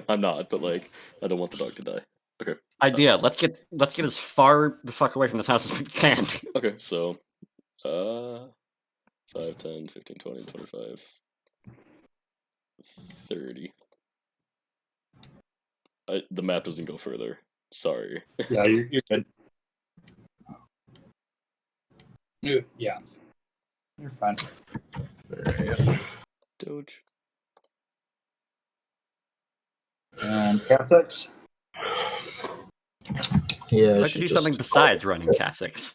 I'm not, but like, I don't want the dog to die. Okay. Idea. Let's get as far the fuck away from this house as we can. Okay, so 5, 10, 15, 20, 25, 30. The map doesn't go further. Sorry. Yeah, you're good. Yeah. You're fine. Doge. And Cassex. Yeah, I'd like to do something besides running Cassix.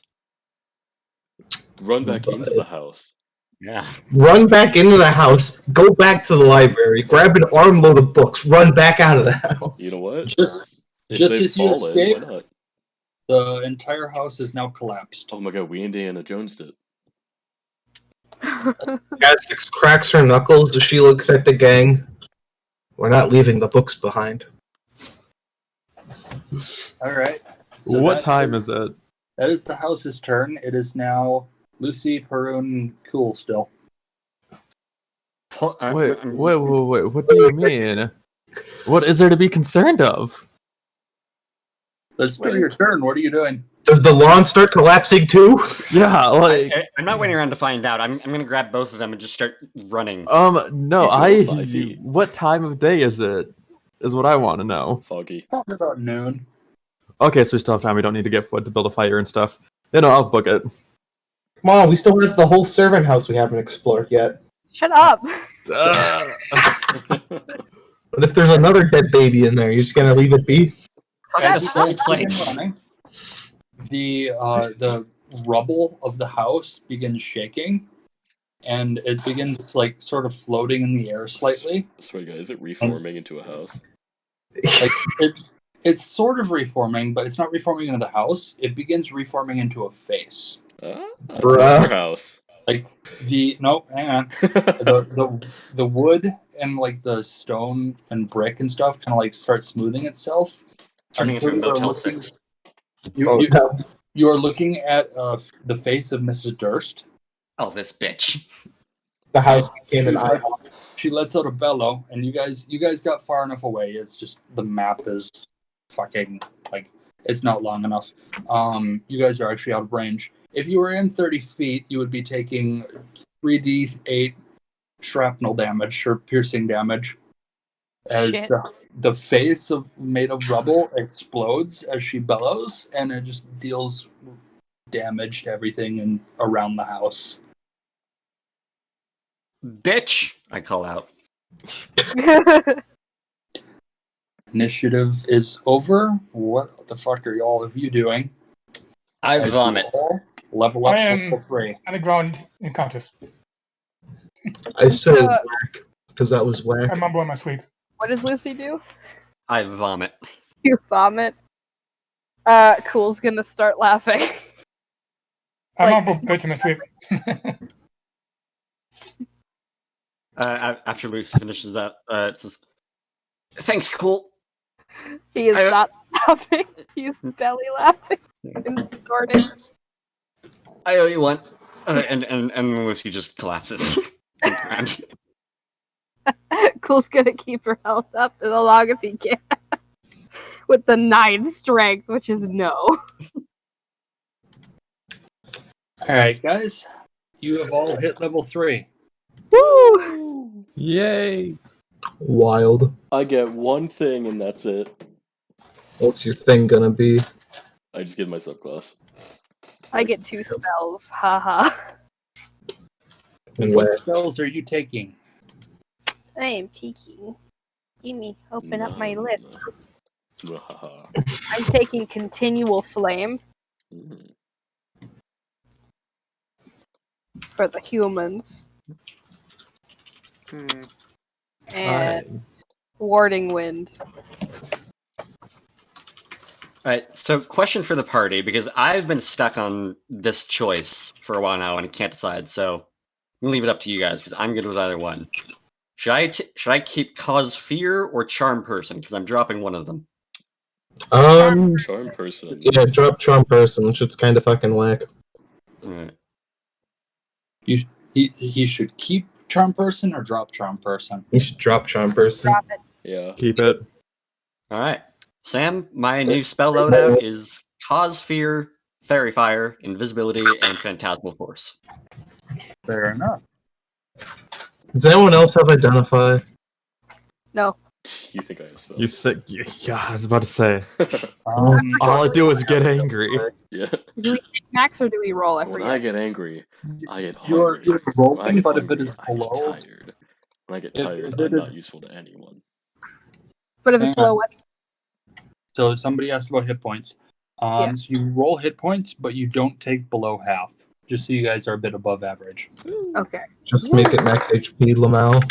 Run back into the house. Yeah. Run back into the house, go back to the library, grab an armload of books, run back out of the house. You know what? Just If as they've you fallen, escape, why not? the entire house is now collapsed. Oh my god, we Indiana Jones'd it. Cassix cracks her knuckles as she looks at the gang. We're not leaving the books behind. All right. What time is it? That is the house's turn. It is now Lucy, Perun, Cool still. Wait. What do you mean? What is there to be concerned of? Let's do your turn. What are you doing? Does the lawn start collapsing too? Yeah, like I'm not waiting around to find out. I'm gonna grab both of them and just start running. no, You go 5 feet. what time of day is it? Is what I want to know. Foggy. Probably about noon. Okay, so we still have time. We don't need to get wood to build a fire and stuff. You know, I'll book it. Come on, we still have the whole servant house we haven't explored yet. Shut up. But if there's another dead baby in there, you're just gonna leave it be? As That's you whole guys place. begin running, the rubble of the house begins shaking, and it begins like sort of floating in the air slightly. Sorry guys, is it reforming into a house? Like it's sort of reforming, but it's not reforming into the house. It begins reforming into a face. Bruh. Our house. Like hang on. The wood and like the stone and brick and stuff kind of like start smoothing itself. Turning into a until you are Motel looking- 6. You are looking at the face of Mrs. Durst. Oh, this bitch. The house became an IHOP. She lets out a bellow, and you guys got far enough away. It's just the map is fucking like it's not long enough. You guys are actually out of range. If you were in 30 feet, you would be taking 3d8 shrapnel damage or piercing damage as Shit. the face made of rubble explodes as she bellows, and it just deals damage to everything around the house. Bitch! I call out. Initiative is over. What the fuck are all of you doing? I As you vomit. all level up I am- to level 3. On the ground, unconscious. I said So- whack, because that was whack. I mumble in my sleep. What does Lucy do? I vomit. You vomit. Cool's gonna start laughing. I Like, mumble bitch in my sleep. After Lucy finishes that, it says, "Thanks, cool." He is I- not laughing. He's belly laughing and snorting. I owe you one. And Lucy just collapses. on the ground. Cool's gonna keep her health up as long as he can. With the 9 strength, which is no. Alright, guys. You have all hit level 3. Woo! Yay! Wild. I get one thing and that's it. What's your thing gonna be? I just give myself class. I get 2 spells. Haha. And what spells are you taking? I am peeking. Open up my list. I'm taking continual flame Mhm. for the humans. And warding wind. Alright, so question for the party, because I've been stuck on this choice for a while now and I can't decide, so I'm gonna leave it up to you guys, because I'm good with either one. Should I keep Cause Fear or Charm Person? Because I'm dropping one of them. Charm person. Yeah, drop Charm Person, which is kind of fucking whack. Alright. He should keep Charm Person or drop Charm Person? You should drop Charm Person. Drop it. Yeah. Keep it. Alright. Sam, my new spell loadout is Cause Fear, Fairy Fire, Invisibility, and Phantasmal Force. Fair enough. Does anyone else have Identify? No. You think I have spell? You said, yeah, I was about to say. Um, All I do is get angry. Yeah. Do we take max or do we roll? I When forget. I get angry, I get you're hungry. When I rolling, get but if hungry, it is I get below tired. When I get It- tired, it I'm not is- useful to anyone. But if it's Hang below on. what? So somebody asked about hit points. Yeah. So you roll hit points, but you don't take below half, just so you guys are a bit above average. Okay. Just make it max HP, Lamau.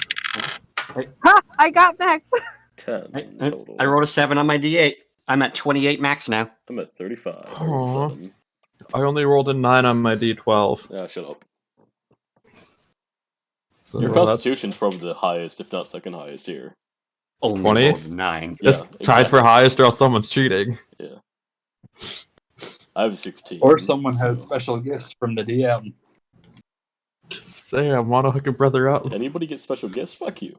Ha! I got max. 10 I total. rolled a 7 on my D8. I'm at 28 max now. I'm at 35. Aw. 37. I only rolled a 9 on my D12. Yeah, shut up. So Your that's constitution's probably the highest, if not second highest here. Only 20? rolled 9. Yeah, it's tied for exactly. highest, or else someone's cheating. Yeah. I have 16. Or someone has so- special gifts from the DM. Sam, wanna hook a brother up? Anybody get special gifts? Fuck you.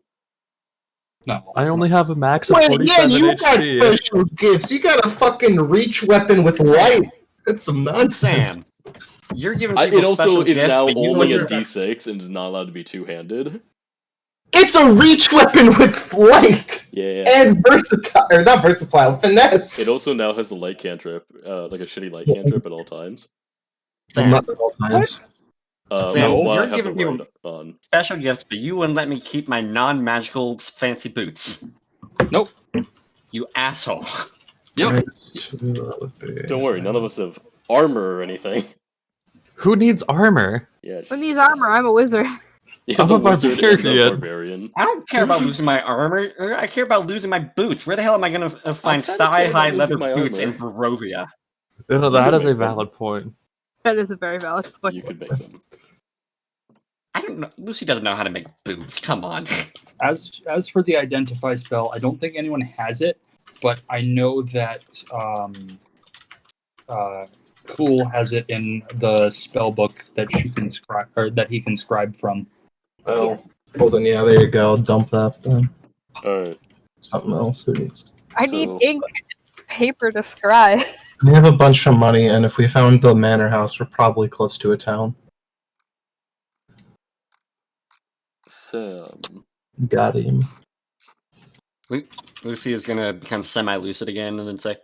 No. I only have a max of Wait, yeah, 47 you got HP. special gifts. You got a fucking reach weapon with light. That's some nonsense. Sam, you're giving people It also special is gifts, now but you only a wouldn't- D6 and is not allowed to be two-handed. It's a reach weapon with light Yeah. and versatile, or not versatile, finesse. It also now has a light cantrip, like a shitty light cantrip at all times. Well, Sam, not at all times. Sam, while you're I have giving the people right on. special gifts, but you wouldn't let me keep my non-magical fancy boots. Nope. You asshole. Yep. Don't worry, none of us have armor or anything. Who needs armor? Yeah. Who needs armor? I'm a wizard. Yeah, I'm the a wizard and the barbarian. barbarian. I don't care about losing my armor. I care about losing my boots. Where the hell am I going to find kinda care about thigh-high losing leather my boots armor. in Barovia? No, that could is a make them. valid point. That is a very valid point. You could make them. I don't know. Lucy doesn't know how to make boots. Come on. As for the identify spell, I don't think anyone has it, but I know that Cool has it in the spell book that she can scribe or that he can scribe from. Oh, Yes. well then, yeah, there you go. Dump that. Then. Alright. Something else. Who needs? I need So- ink and paper to scribe. We have a bunch of money, and if we found the manor house, we're probably close to a town. Sam. Got him. Lucy is going to become semi-lucid again and then say,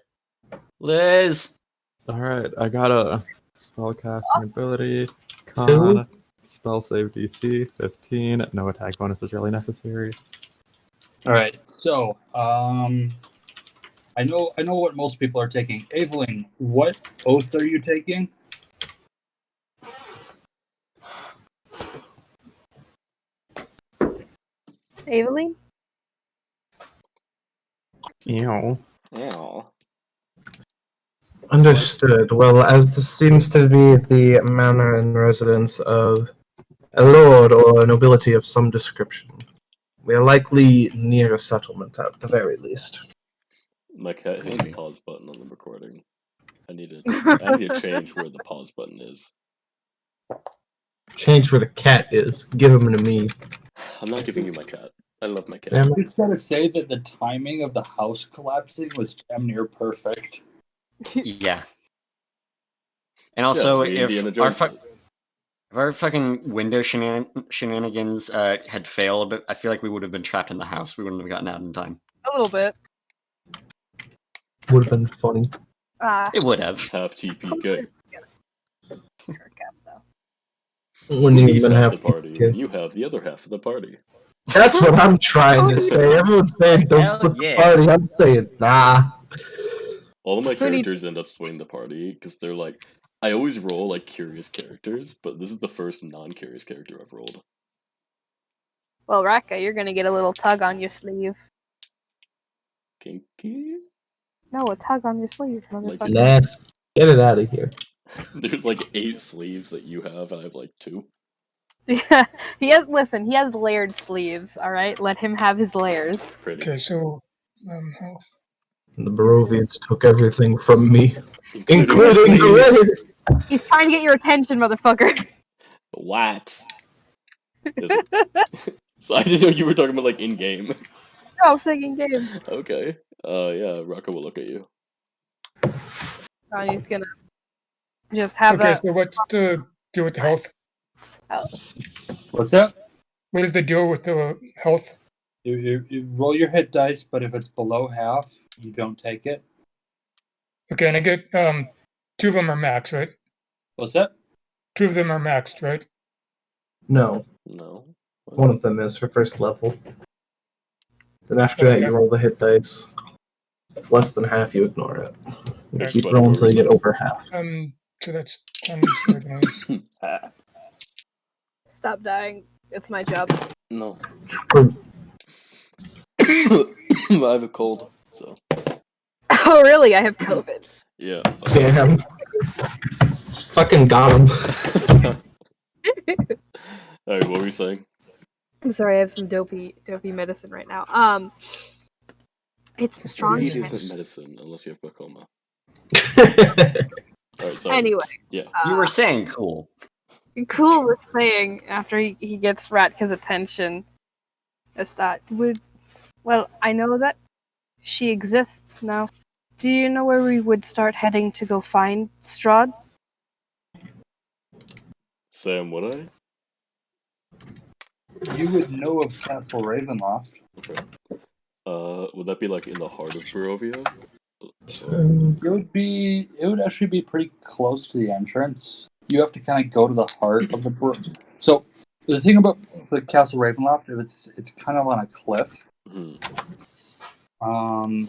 Liz! Alright, I got a spellcasting ability, con, spell save DC, 15, no attack bonus is really necessary. All right. So, I know what most people are taking. Aveline, what oath are you taking? Aveline? Ew. Oh. Understood. Well, as this seems to be the manor and residence of a lord or a nobility of some description, we are likely near a settlement at the very least. My cat hit the Maybe. pause button on the recording. I need to change where the pause button is. Change where the cat is. Give him to me. I'm not giving you my cat. I love my cat. Damn I just gotta say that the timing of the house collapsing was damn near perfect. Yeah. And also, Yeah, Indiana if our, Jones. if our fucking window shenanigans had failed, I feel like we would have been trapped in the house. We wouldn't have gotten out in time. A little bit. Would have been funny. It would have. Half TP, good. Wouldn't even He's been half half the party. good. You have the other half of the party. That's what I'm trying to say. Everyone's saying don't Hell split the yeah. party. I'm saying nah. All of my Who need- characters end up splitting the party because they're like, I always roll like curious characters, but this is the first non-curious character I've rolled. Well, Raka, you're gonna get a little tug on your sleeve. Kinky? No, a tug on your sleeve, Like motherfucker. Nasty. Get it out of here. There's like 8 sleeves that you have, and I have like 2. Yeah, he has layered sleeves, alright? Let him have his layers. Pretty. Okay, so The Barovians took everything from me, Including my including the sleeves. letters. He's trying to get your attention, motherfucker. What? Is it- So I didn't know you were talking about like in game. No, second game. Okay. Yeah, Rocco will look at you. He's gonna just have okay, that. so what's the deal with the health? What's that? What is the deal with the health? You roll your hit dice, but if it's below half, you don't take it. Okay, and I get 2 of them are maxed, right? What's that? 2 of them are maxed, right? No. No. One of them is for first level. Then after that, you roll the hit dice. If it's less than half, you ignore it. You Okay. keep Right, rolling what until you were get over half. So that's 10 diagonals. Stop dying. It's my job. No. For- I have a cold, so Oh, really? I have COVID. yeah. Damn. Fucking got him. Alright, what were you saying? I'm sorry, I have some dopey medicine right now. It's the strong Weed hand. isn't medicine unless you have glaucoma. Alright, sorry. Anyway, Yeah. You were saying cool. Cool was saying after he gets Ratka's attention, is that well, I know that she exists now. Do you know where we would start heading to go find Strahd? Sam, would I? You would know of Castle Ravenloft. Okay. Would that be like in the heart of Barovia? It would actually be pretty close to the entrance. You have to kind of go to the heart of the. So the thing about the Castle Ravenloft is it's kind of on a cliff. Hmm.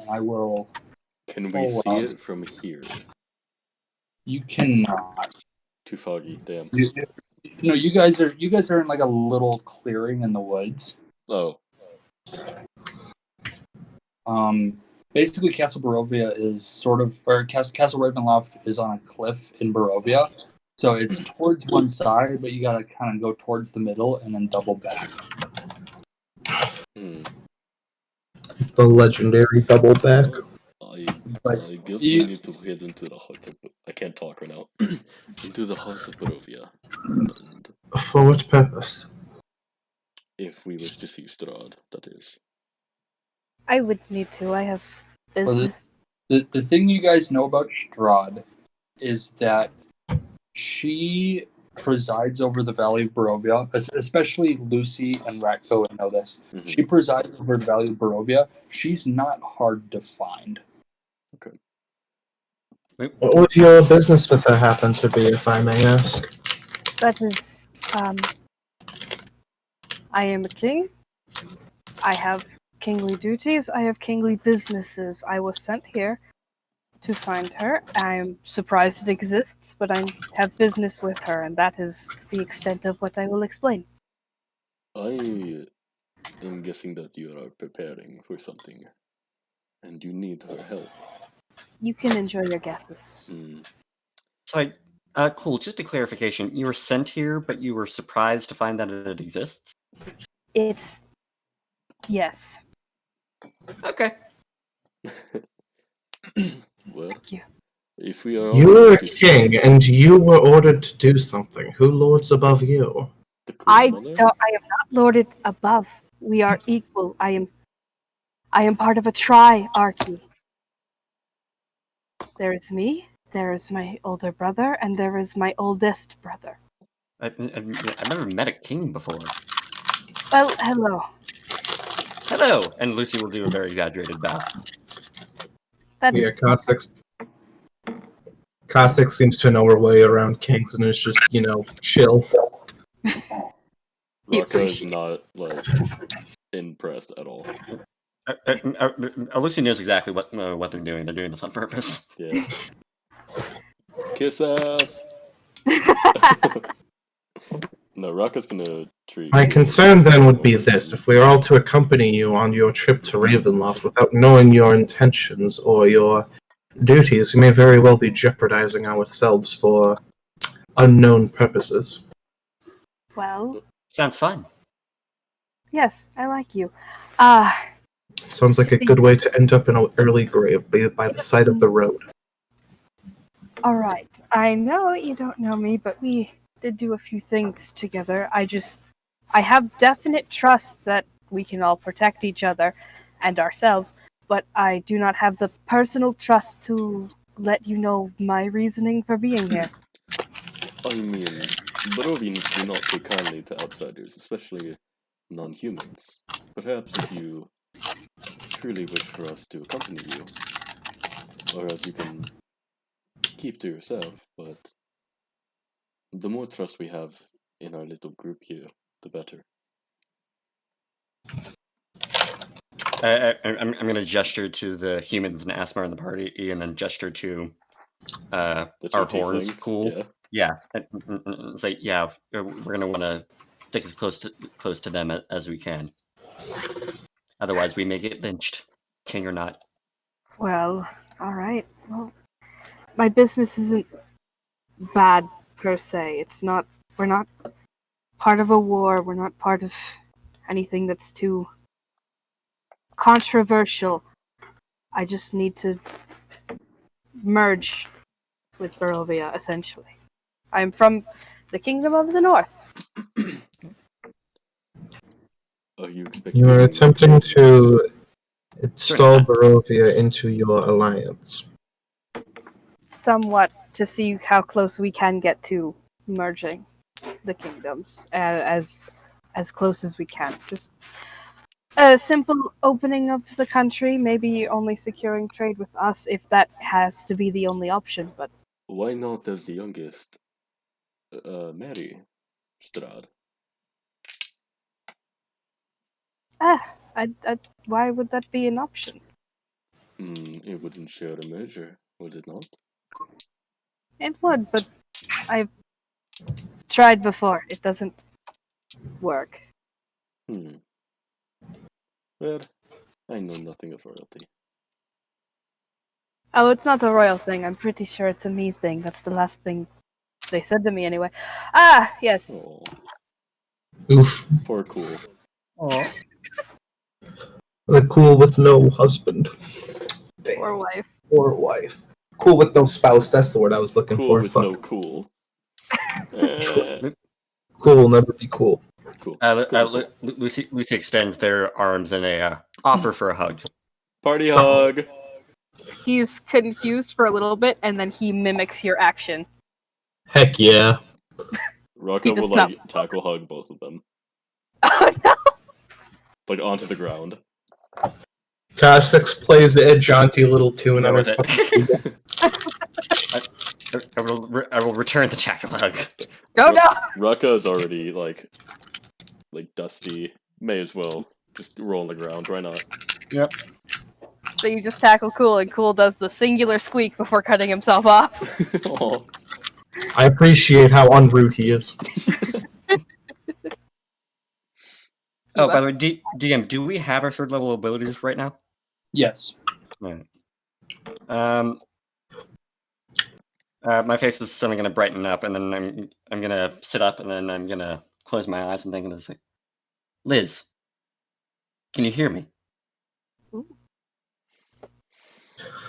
I will. Can we see it from here? You cannot. Too foggy, damn. You guys are in like a little clearing in the woods. Oh. Basically, Castle Barovia is Castle Ravenloft is on a cliff in Barovia, so it's towards one side, but you gotta kind of go towards the middle and then double back. Hmm. The legendary double back. I guess we need to head into the heart of... I can't talk right now. Into the heart of Barovia. And For what purpose? if we wish to see Strahd, that is. I would need to. I have business. The thing you guys know about Strahd is that she presides over the Valley of Barovia, especially Lucy and Ratko know this. Mm-hmm. She presides over the Valley of Barovia. She's not hard to find. Okay. What would your business with her happen to be, if I may ask? That is, I am a king. I have kingly duties. I have kingly businesses. I was sent here to find her. I'm surprised it exists, but I have business with her, and that is the extent of what I will explain. I am guessing that you are preparing for something, and you need her help. You can enjoy your guesses. Hmm. So, cool. Just a clarification. You were sent here, but you were surprised to find that it exists? It's... yes. Okay. Well, Thank you. if we are You were a to see king, and you were ordered to do something. Who lords above you? the Queen I Mother, am not lorded above. We are equal. I am part of a triarchy. There is me, there is my older brother, and there is my oldest brother. I've never met a king before. Well, hello. Hello! And Lucy will do a very exaggerated bow. That Yeah, is Cossack seems to know her way around kings and is just, chill. Raka is not, like, impressed at all. Lucy knows exactly what they're doing. They're doing this on purpose. Yeah. Kiss ass! No, Raka's gonna treat My you concern then would be like this. If we are all to accompany you on your trip to Ravenloft without knowing your intentions or your duties, we may very well be jeopardizing ourselves for unknown purposes. well, Sounds fun. yes, I like you. Sounds like a good way to end up in an early grave by the side of the road. Alright. I know you don't know me, but we did do a few things together. I have definite trust that we can all protect each other and ourselves, but I do not have the personal trust to let you know my reasoning for being here. I mean, Barovians do not take kindly to outsiders, especially non-humans. Perhaps if you truly wish for us to accompany you, or else you can keep to yourself, but the more trust we have in our little group here, the better. I'm going to gesture to the humans and Asmar in the party, and then gesture to The our two horns. tieflings, Cool. Yeah. It's like, yeah, we're going to want to stick as close to them as we can. Otherwise, we may get lynched, king or not. Well, alright. Well, my business isn't bad per se. We're not part of a war. We're not part of anything that's too controversial. I just need to merge with Barovia, essentially. I'm from the Kingdom of the North. Are you expecting? You are attempting to install Barovia into your alliance. Somewhat to see how close we can get to merging the kingdoms, as close as we can. Just a simple opening of the country, maybe only securing trade with us if that has to be the only option, but Why not as the youngest? Marry Strahd. why would that be an option? It wouldn't share a measure, would it not? It would, but I've tried before. It doesn't work. Well, I know nothing of royalty. Oh, it's not a royal thing. I'm pretty sure it's a me thing. That's the last thing they said to me anyway. Ah, yes. Oh, Oof. poor cool. Oh. The cool with no husband. Or wife. Or wife. Cool with no spouse, that's the word I was looking Cool for. with Fuck. no cool. Cool will never be cool. Cool. Lucy extends their arms in a offer for a hug. Party hug! He's confused for a little bit, and then he mimics your action. Heck yeah. Rocco will does not- tackle hug both of them. Oh no! Like onto the ground. Kha'Zix plays a jaunty little tune Go on her with fucking I will return the tackle hug. Oh no! Rocco is already like dusty. May as well just roll on the ground. Why not? Yep. So you just tackle Cool, and Cool does the singular squeak before cutting himself off. Aw. I appreciate how unrude he is. Oh, by the way, DM, do we have our third level abilities right now? Yes. Right. My face is suddenly going to brighten up, and then I'm going to sit up, and then I'm going to close my eyes and think of this. Liz, can you hear me?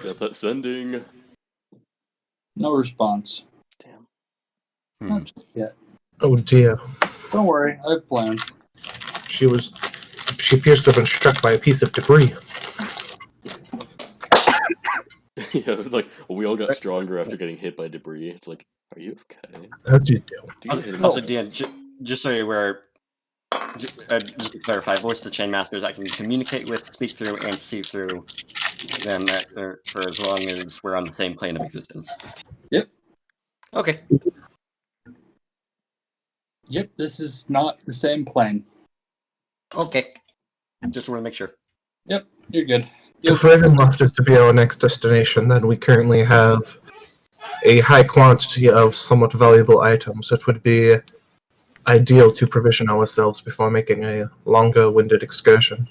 Got that sending. No response. Damn. Not just yet. Oh dear. Don't worry, I have plans. She appears to have been struck by a piece of debris. Yeah, like we all got stronger after getting hit by debris. It's like, are you okay? As you do. Do you get hit Also, by- DM, just so you're aware, just to clarify, voice the chain masters I can communicate with, speak through, and see through them for as long as we're on the same plane of existence. Yep. Okay. Yep, this is not the same plane. Okay. Just want to make sure. Yep, you're good. If Ravenloft is to be our next destination, then we currently have a high quantity of somewhat valuable items. It would be ideal to provision ourselves before making a longer-winded excursion.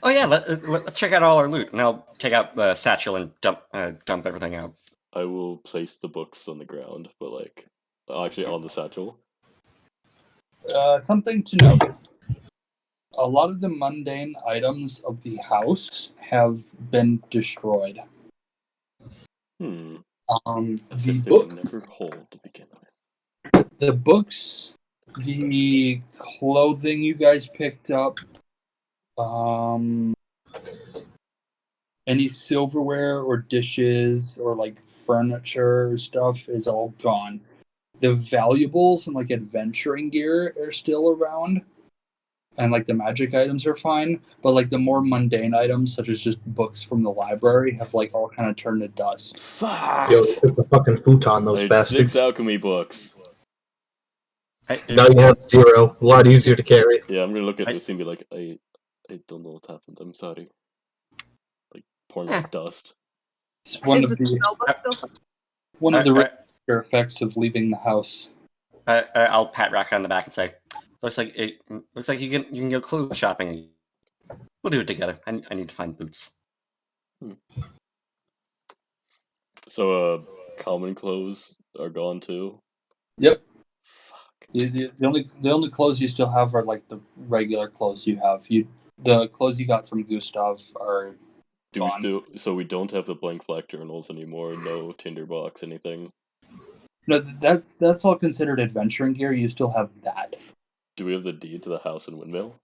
Oh yeah, let's check out all our loot, and I'll take out the satchel and dump everything out. I will place the books on the ground, but like actually on the satchel. Something to note. A lot of the mundane items of the house have been destroyed. As The if they book, never hold to begin with. the books, the clothing you guys picked up, any silverware or dishes or like furniture or stuff is all gone. The valuables and like adventuring gear are still around. And like the magic items are fine, but like the more mundane items, such as just books from the library, have like all kind of turned to dust. Fuck! Yo, took the fucking futon, those I had bastards. 6 alchemy books. Now you have 0. A lot easier to carry. Yeah, I'm gonna look at this and be like, I don't know what happened. I'm sorry. Like pouring out dust. It's one Is of the the spellbook still? rare effects of leaving the house. I'll pat Rock on the back and say, looks like you can go clothes shopping. We'll do it together. I need to find boots. So, common clothes are gone too. Yep. Fuck. The only clothes you still have are like the regular clothes you have. The clothes you got from Gustav are Do we gone. still? So we don't have the blank black journals anymore. No tinderbox, anything. No, that's all considered adventuring gear. You still have that. Do we have the deed to the house and windmill?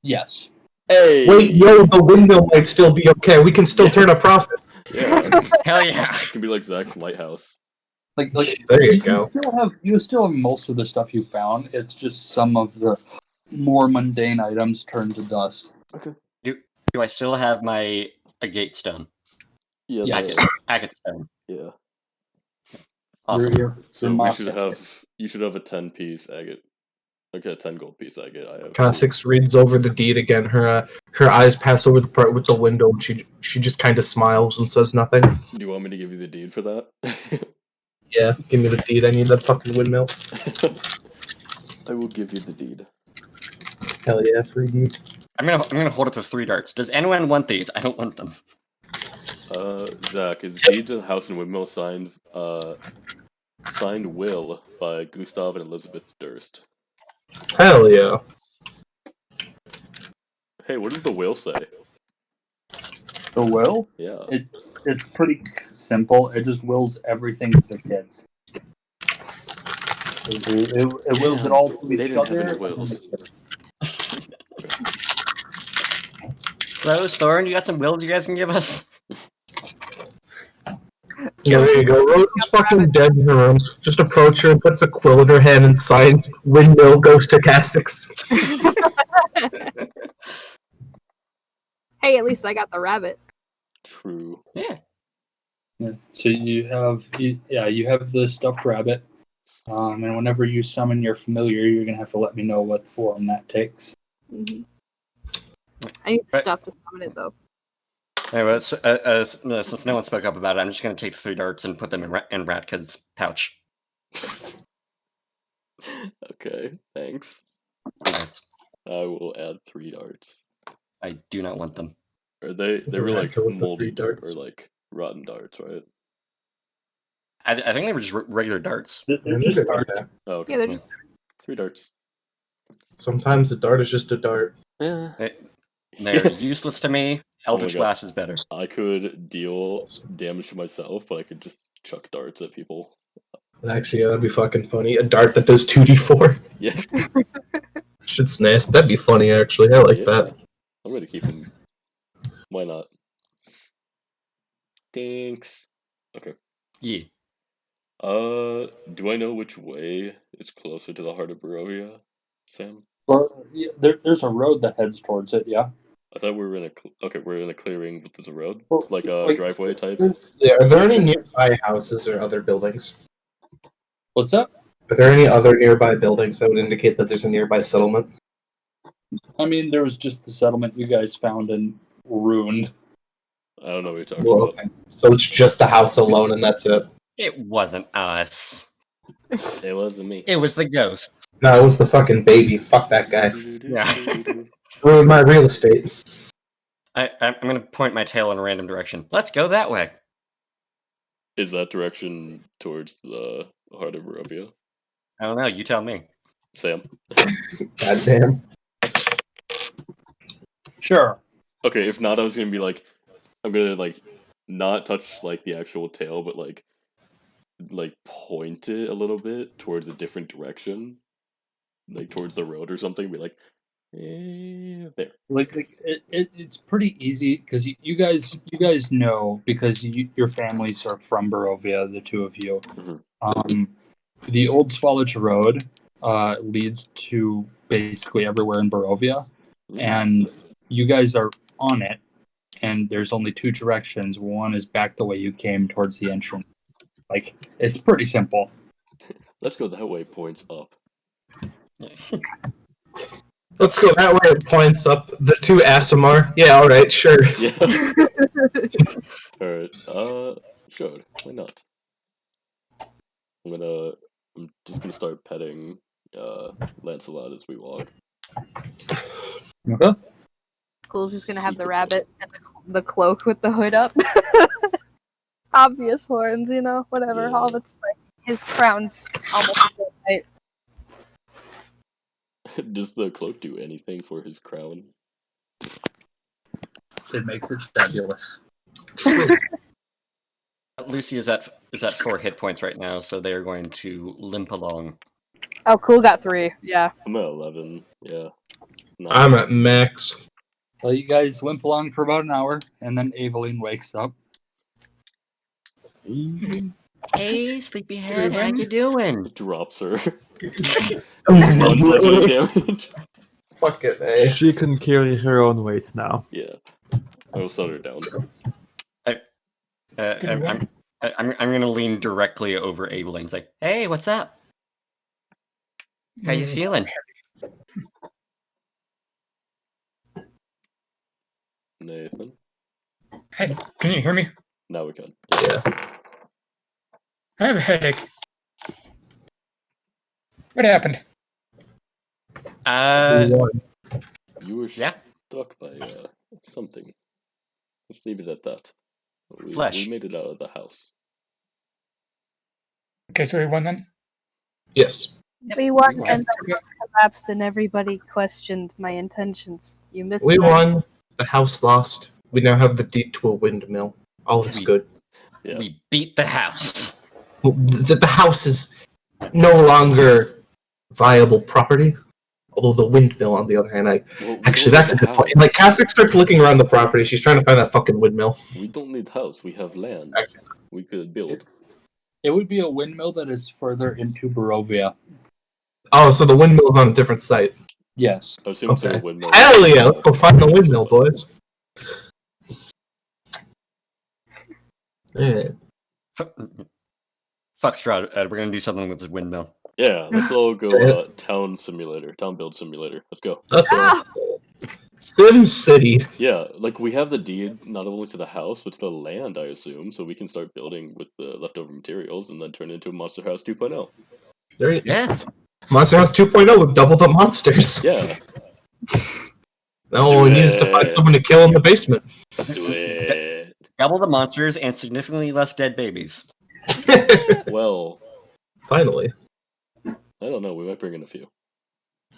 Yes. Hey. Wait, yo, the windmill might still be okay. We can still turn a profit. Yeah. Hell yeah! It can be like Zach's lighthouse. Like There you go. you still have most of the stuff you found. It's just some of the more mundane items turned to dust. Okay. Do I still have my agate stone? Yeah. Yes. Agate stone. Yeah. Awesome. So we should have. You should have a 10-piece agate. Okay, 10 gold piece agate. I have. Kha'Zix reads over the deed again. Her eyes pass over the part with the window, and she just kind of smiles and says nothing. Do you want me to give you the deed for that? Yeah, give me the deed. I need that fucking windmill. I will give you the deed. Hell yeah, free deed. I'm gonna hold up the 3 darts. Does anyone want these? I don't want them. Zach, is deed to the house and windmill signed will by Gustav and Elizabeth Durst. Hell yeah. Hey, what does the will say? The will? Yeah. It's pretty simple. It just wills everything to the kids. It wills it all to They each didn't have other. any wills. Rose, Thorn, you got some wills you guys can give us? Yeah, there you go. Rose is fucking dead in her room. Just approach her, puts a quill in her hand, and signs windmill goes to Kha'Zix. Hey, at least I got the rabbit. True. Yeah. Yeah. So you have the stuffed rabbit, and whenever you summon your familiar, you're gonna have to let me know what form that takes. Mm-hmm. I need Right. stuff to summon it though. Anyway, since no one spoke up about it, I'm just gonna take the 3 darts and put them in Ratka's pouch. Okay, thanks. I will add 3 darts. I do not want them. Are they were Alright, like go with the moldy 3 darts. or like rotten darts, right? I think they were just regular darts. They're just darts. Oh, okay. Yeah, they're just 3 darts. Sometimes a dart is just a dart. Yeah. They're useless to me. Eldritch God. Blast is better. I could deal damage to myself, but I could just chuck darts at people. Actually, yeah, that'd be fucking funny. A dart that does 2d4. Yeah. Shit's nice. That'd be funny, actually. I like that. I'm gonna keep them. Why not? Thanks. Okay. Yeah. Do I know which way is closer to the heart of Barovia, Sam? Well, yeah, there's a road that heads towards it. Yeah. I thought we were in a we're in a clearing, but there's a road, Well, like a like- driveway type. Yeah, are there any nearby houses or other buildings? What's that? Are there any other nearby buildings that would indicate that there's a nearby settlement? I mean, there was just the settlement you guys found and ruined. I don't know what you're talking Well, about. okay. So it's just the house alone, and that's it. It wasn't us. It wasn't me. It was the ghost. No, it was the fucking baby. Fuck that guy. Yeah. Ruined my real estate. I'm gonna point my tail in a random direction. Let's go that way. Is that direction towards the heart of Barovia? I don't know. You tell me. Sam? Goddamn. Sure. Okay, if not, I was gonna be like, I'm gonna like not touch like the actual tail, but like point it a little bit towards a different direction, like towards the road or something. Be like, there. It's pretty easy because you guys know because your families are from Barovia, the two of you. Mhm. The Old Swallowage Road leads to basically everywhere in Barovia, and you guys are on it. And there's only 2 directions. One is back the way you came towards the entrance. Like it's pretty simple. Let's go that way. Points up. Let's go that way. It points up. The two Asimar. Yeah, all right, sure. Yeah. Alright. Sure. Why not? I'm just gonna start petting Lancelot as we walk. Okay. Cool's just gonna have the rabbit and the cloak with the hood up. Obvious horns, you know, whatever. Yeah. All of it's like his crown's almost right. Does the cloak do anything for his crown? It makes it fabulous. Lucy is at 4 hit points right now, so they are going to limp along. Oh, Cool got 3. Yeah. I'm at 11. Yeah. I'm at max. Well, you guys limp along for about an hour, and then Aveline wakes up. Hey, sleepyhead, how you doing? Drops her. 1 bludgeoning damage. Fuck it, eh? She can carry her own weight now. Yeah. I will set her down. I'm gonna lean directly over Aveline. It's like, hey, what's up? How you feeling? Nathan. Hey, can you hear me? Now we can. Yeah. I have a headache. What happened? You were Yeah. struck by something. Let's leave it at that. Flesh. We made it out of the house. Okay, so we won then? Yes. We won, won. and the house collapsed, and everybody questioned my intentions. You missed. We won. The house lost. We now have the deed to a windmill. All is good. Yeah. We beat the house. The house is no longer viable property. Although the windmill, on the other hand, actually that's a good point. Like Kasich starts looking around the property. She's trying to find that fucking windmill. We don't need house. We have land. We could build. It would be a windmill that is further into Barovia. Oh, so the windmill's on a different site. Yes. I assume it's a windmill. Hell yeah! Let's go find the windmill, boys. Yeah. Fuck Strahd. We're gonna do something with this windmill. Yeah, let's all go town build simulator. Let's go. That's what I'm saying. Sim City. Yeah, like we have the deed not only to the house but to the land, I assume, so we can start building with the leftover materials and then turn it into a Monster House 2.0. There you go. Yeah. Monster House 2.0 with double the monsters. Yeah, Now all we need is to find someone to kill in the basement. let's do it. Double the monsters and significantly less dead babies. Well, Finally. I don't know. We might bring in a few.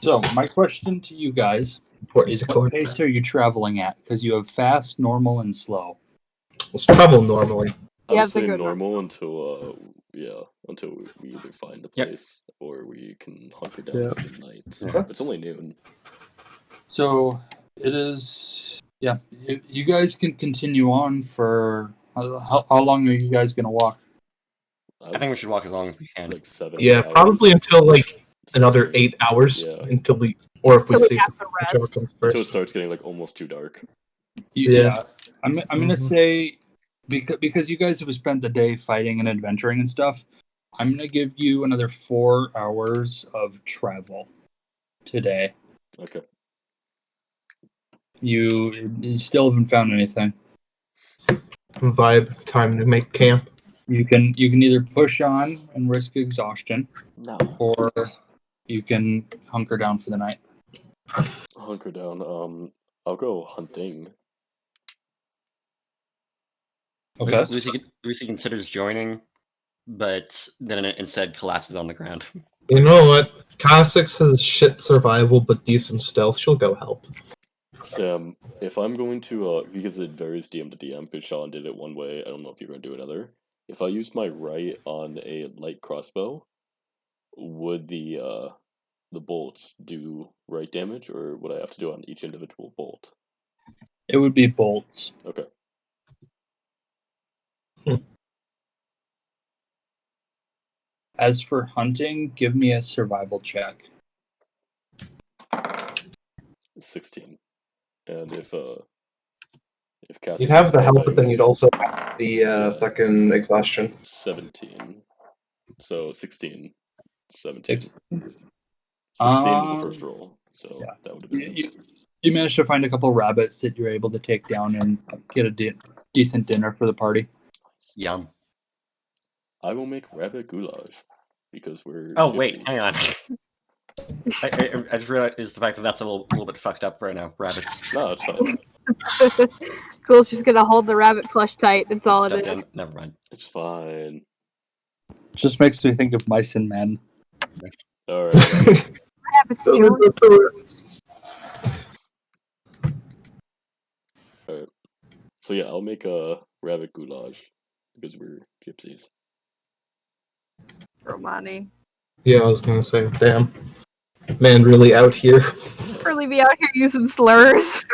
So, my question to you guys is what pace are you traveling at? Because you have fast, normal, and slow. Let's travel normally. I Yeah, would say it's a good normal until we either find a place or we can hunker down for the night. Yeah. It's only noon. So, it is... Yeah, you guys can continue on for... How long are you guys going to walk? I think we should walk as long as we can. Like 7 Yeah, hours. probably until like another 8 hours until we, or if we So we see have to whichever rest. comes Until it first. starts getting like almost too dark. Yeah. I'm going to Mhm. say... Because you guys have spent the day fighting and adventuring and stuff, I'm going to give you another 4 hours of travel today. Okay. You still haven't found anything. Vibe, time to make camp. You can either push on and risk exhaustion, No. or you can hunker down for the night. Hunker down. I'll go hunting. Okay. Lucy considers joining, but then it instead collapses on the ground. You know what? Kasich has shit survival but decent stealth. She'll go help. Sam, if I'm going to, because it varies DM to DM, because Sean did it one way, I don't know if you're going to do another. If I used my right on a light crossbow, would the bolts do right damage, or would I have to do on each individual bolt? It would be bolts. Okay. As for hunting, give me a survival check. 16. And if Cass You'd have the help, but then you'd also have the fucking exhaustion. 17. So 16. 17. 16 is the first roll. So Yeah. that would have been. You managed to find a couple rabbits that you're able to take down and get a decent dinner for the party. Yum. I will make rabbit goulash because we're. Oh wait, gypsies. hang on. I just realized the fact that that's a little bit fucked up right now. Rabbits. No, it's fine. Cool's just gonna hold the rabbit flush tight. That's all it Stepped is. in. Never mind. It's fine. Just makes me think of mice and men. All right. Rabbits, Joey. Alright. So yeah, I'll make a rabbit goulash because we're gypsies. Romani. Yeah, I was gonna say, damn. Man, really out here. Really be out here using slurs.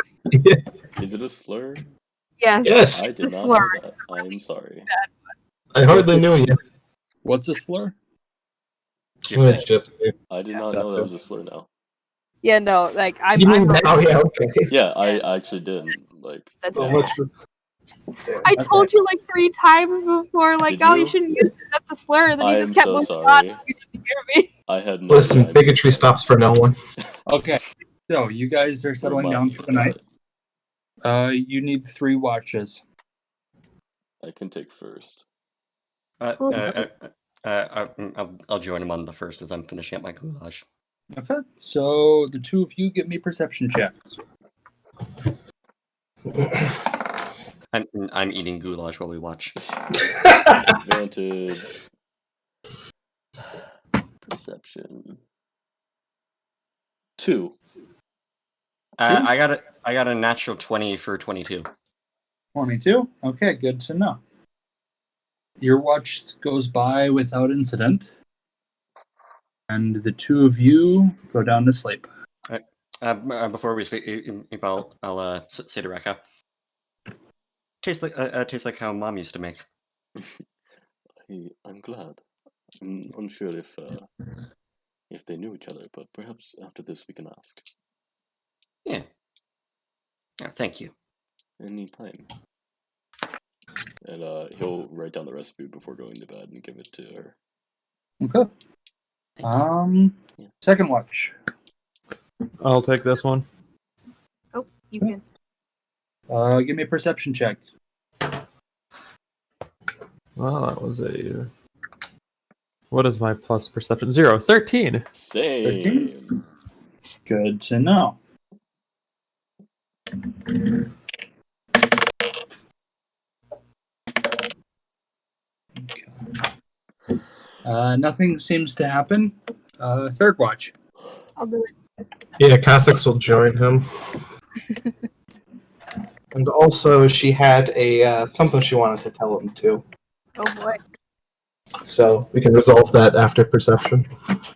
Is it a slur? Yes. Yes. I It's did a not slur. know that. I'm sorry. I hardly knew you. What's a slur? I'm a Gypsy. gypsy. I did not know that was a slur now. Yeah, no, like I'm. You mean I'm now? Yeah, okay. Yeah, I actually didn't. Like, That's So yeah. much for... I told you like 3 times before, like, Did oh, you? you shouldn't use it. That's a slur. Then I you am just kept so moving sorry. on. You didn't hear me. I had no Listen, time. bigotry stops for no one. Okay, so you guys are settling down for the night. You need 3 watches. I can take first. I'll join him on the first as I'm finishing up my goulash. Okay, so the 2 of you give me perception checks. I'm eating goulash while we watch. Disadvantage. Perception. 2. I got a natural 20 for 22. 22? Okay, good to know. Your watch goes by without incident. And the 2 of you go down to sleep. Before we sleep, I'll say to Rekka. Tastes like how Mom used to make. I'm glad. I'm unsure if they knew each other, but perhaps after this we can ask. Yeah. Thank you. Anytime. And he'll write down the recipe before going to bed and give it to her. Okay. Yeah. Second watch. I'll take this one. Oh, you can. Give me a perception check. Well, that was a. What is my plus perception? 0. 13. Same. Good to know. Nothing seems to happen. Third watch. I'll do it. Yeah, Casix will join him. And also, she had a something she wanted to tell him too. Oh boy. So we can resolve that after perception.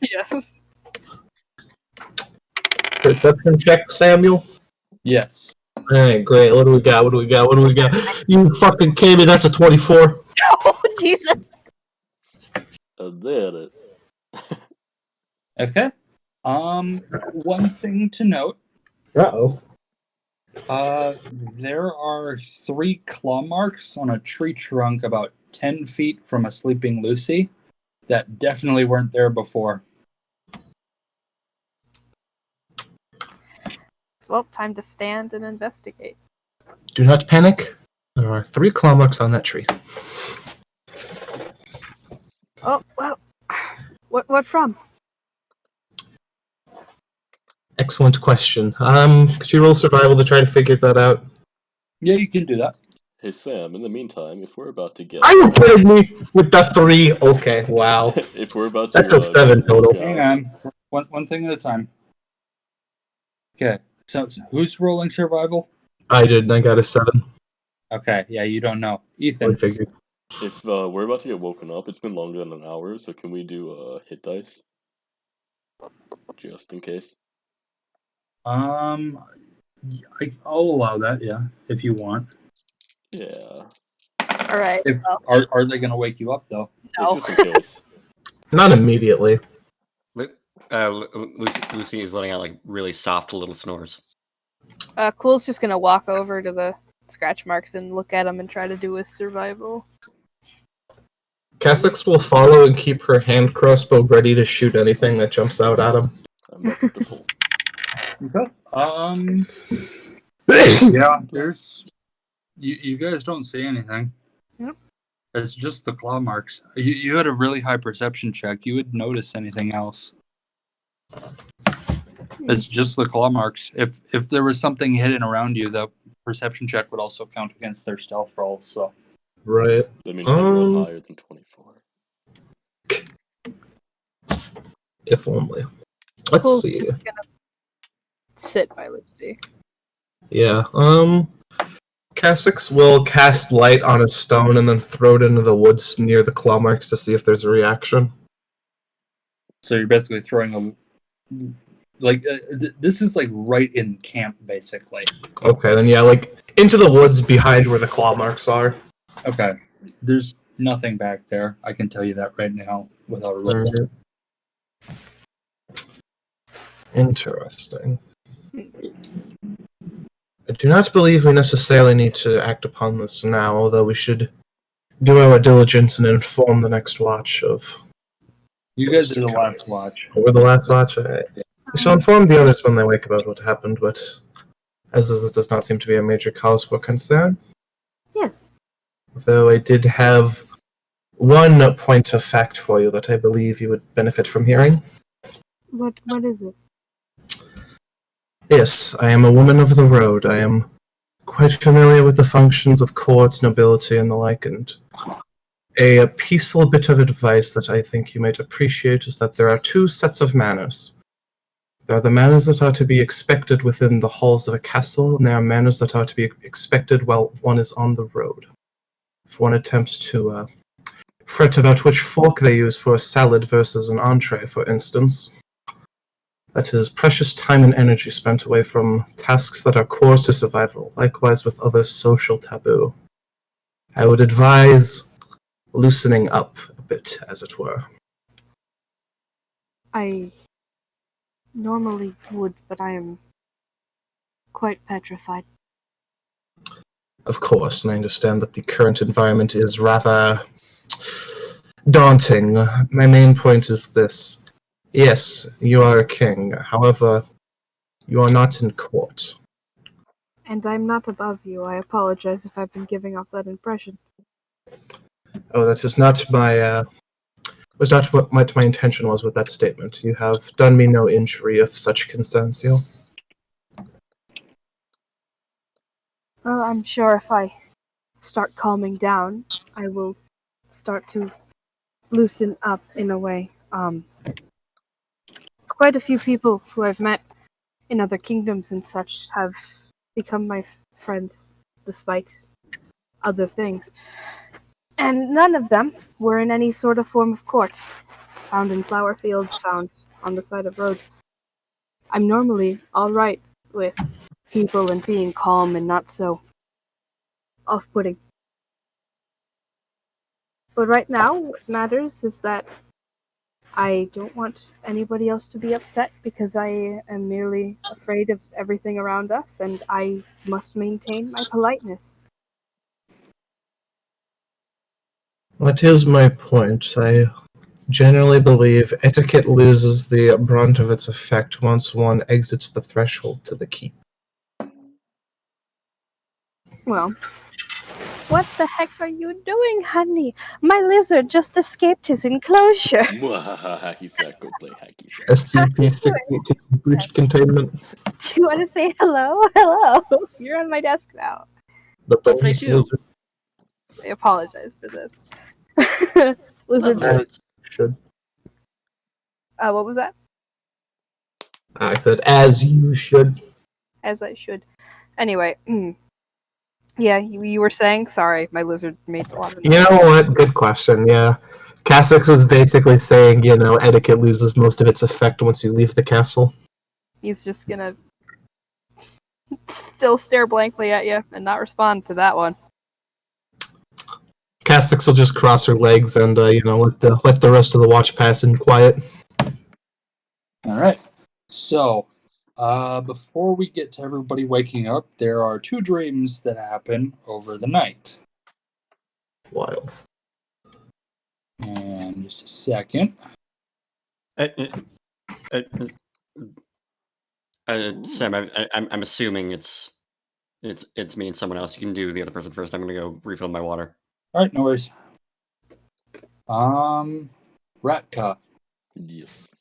Yes. Perception check, Samuel. Yes. Alright, great. What do we got? You fucking kidding me? That's a 24. Oh Jesus. I did it. Okay. One thing to note. Uh-oh. There are 3 claw marks on a tree trunk about 10 feet from a sleeping Lucy that definitely weren't there before. Well, time to stand and investigate. Do not panic. There are 3 claw marks on that tree. Oh, well. What from? Excellent question. Could you roll survival to try to figure that out? Yeah, you can do that. Hey Sam, in the meantime, if we're about to get Are you kidding me? With the 3? Okay, wow. if we're about to That's a 7 total. go- Hang on. One thing at a time. Okay. So who's rolling survival? I did, and I got a 7. Okay, yeah, you don't know. I Ethan. figured. If we're about to get woken up, it's been longer than an hour, so can we do hit dice? Just in case. I'll allow that, yeah, if you want. Yeah. All right. If Well, are they gonna wake you up though? no. It's just in case. Not immediately. Lucy is letting out like really soft little snores. Cool's just gonna walk over to the scratch marks and look at them and try to do his survival. Casix will follow and keep her hand crossbow ready to shoot anything that jumps out at him. I'm about to default. Okay. Yeah, there's you guys don't see anything. Yep. It's just the claw marks. You had a really high perception check. You would notice anything else. It's just the claw marks. If there was something hidden around you, the perception check would also count against their stealth roll. So Right. That means they roll higher than 24. If only. Let's Cool's see. just gonna sit by Lucy. Yeah. Cassix will cast light on a stone and then throw it into the woods near the claw marks to see if there's a reaction. so you're basically throwing a like this is like right in camp basically. Okay, then yeah, like into the woods behind where the claw marks are. Okay. There's nothing back there. I can tell you that right now without a roll. Alright. Interesting. I do not believe we necessarily need to act upon this now, although we should do our diligence and inform the next watch of... You guys are the last watch. We're the last watch? Alright. We shall inform the others when they wake about what happened, but as this does not seem to be a major cause for concern, Yes. though I did have one point of fact for you that I believe you would benefit from hearing. What is it? Yes, I am a woman of the road. I am quite familiar with the functions of courts, nobility, and the like, and a peaceful bit of advice that I think you might appreciate is that there are two sets of manners. There are the manners that are to be expected within the halls of a castle, and there are manners that are to be expected while one is on the road. If one attempts to fret about which fork they use for a salad versus an entree, for instance, that is precious time and energy spent away from tasks that are core to survival, likewise with other social taboo. I would advise loosening up a bit, as it were. I normally would, but I am quite petrified. Of course, and I understand that the current environment is rather daunting. My main point is this. Yes, you are a king. However, you are not in court. And I'm not above you. I apologize if I've been giving off that impression. Oh, that is not my, was not what my intention was with that statement. You have done me no injury if such concerns you. Well, I'm sure if I start calming down, I will start to loosen up in a way. Quite a few people who I've met in other kingdoms and such have become my friends despite other things. And none of them were in any sort of form of courts, found in flower fields, found on the side of roads. I'm normally all right with people and being calm and not so off-putting. But right now, what matters is that I don't want anybody else to be upset because I am merely afraid of everything around us, and I must maintain my politeness. That is my point. I generally believe etiquette loses the brunt of its effect once one exits the threshold to the keep. Well, what the heck are you doing, honey? My lizard just escaped his enclosure. Hacky sack, go play hacky sack. SCP-618 breached containment. Do you want to say hello? Hello. You're on my desk now. The They bonus do. lizard I apologize for this. Lizards. as should. What was that? I said, as you should. As I should. Anyway, yeah, you were saying? Sorry, my lizard made a lot of You noise. know what? Good question, yeah. Cassix was basically saying, etiquette loses most of its effect once you leave the castle. He's just gonna still stare blankly at you and not respond to that one. Cassix will just cross her legs and, let the rest of the watch pass in quiet. All right. So, before we get to everybody waking up, there are two dreams that happen over the night. Wild. And just a second. I Sam, I'm assuming it's me and someone else. You can do the other person first. I'm gonna go refill my water. All right, no worries. Ratka, Yes.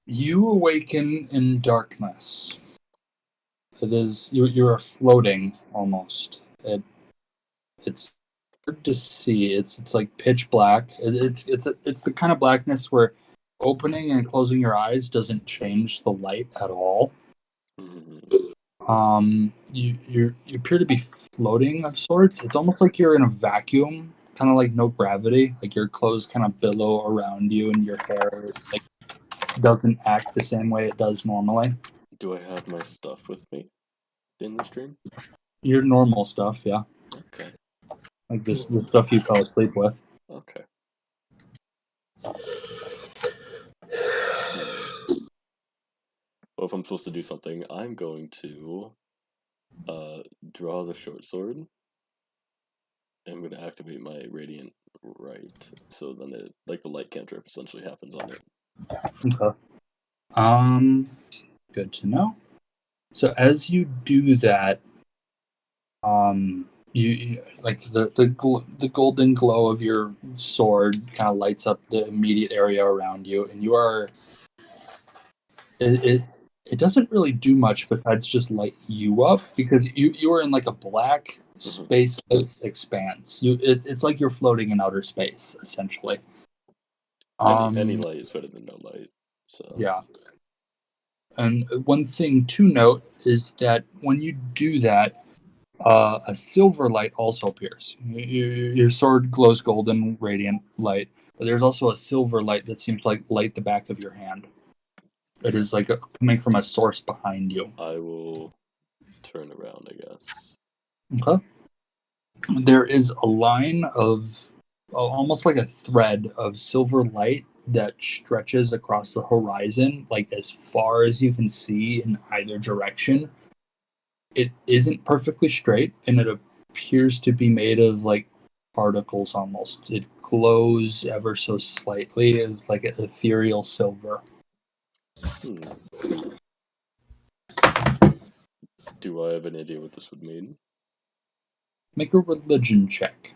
you awaken in darkness. It is you are floating almost. It's hard to see. It's like pitch black. It's the kind of blackness where opening and closing your eyes doesn't change the light at all. You appear to be floating of sorts. It's almost like you're in a vacuum, kind of like no gravity. Like your clothes kind of billow around you, and your hair like doesn't act the same way it does normally. Do I have my stuff with me in the stream? Your normal stuff, yeah, Okay. like the stuff you fell asleep with. Okay. Well, if I'm supposed to do something, I'm going to draw the short sword. I'm going to activate my radiant right, so then it the light cantrip essentially happens on it. Okay. Good to know. So as you do that, you like the golden glow of your sword kind of lights up the immediate area around you, and you are it doesn't really do much besides just light you up because you are in like a black spaceless expanse. It's like you're floating in outer space essentially. Any light is better than no light. So Yeah. And one thing to note is that when you do that, a silver light also appears. Your sword glows golden, radiant light, but there's also a silver light that seems to like light the back of your hand. It is like coming from a source behind you. I will turn around, I guess. Okay. There is a line of almost like a thread of silver light that stretches across the horizon, like as far as you can see in either direction. It isn't perfectly straight, and it appears to be made of like particles almost. It glows ever so slightly. It's like an ethereal silver. Do I have an idea what this would mean? Make a religion check.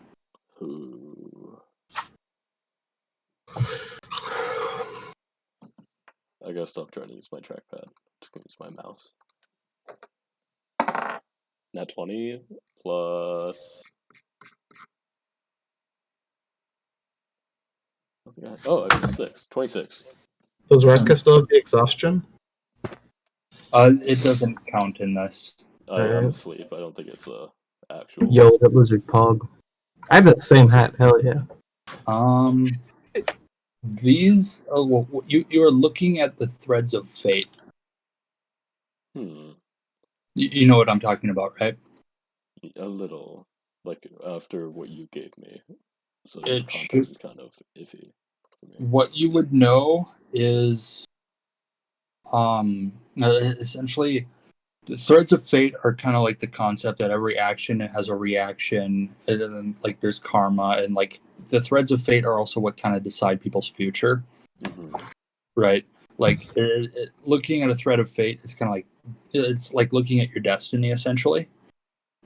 Ooh. I gotta stop trying to use my trackpad. I'm just gonna use my mouse. Nat 20 plus. Oh, I got 6. 26. Does Ratka still have the exhaustion? It doesn't count in this. I'm asleep. I don't think it's a actual. Yo, that lizard pog. I have that same hat. Hell yeah. These. Oh, well, you are looking at the threads of fate. You know what I'm talking about, right? A little, like after what you gave me. So the It context is kind of iffy for me. What you would know is, essentially, the threads of fate are kind of like the concept that every action has a reaction, and then like there's karma, and like the threads of fate are also what kind of decide people's future, right? Like looking at a thread of fate is kind of like it's like looking at your destiny essentially,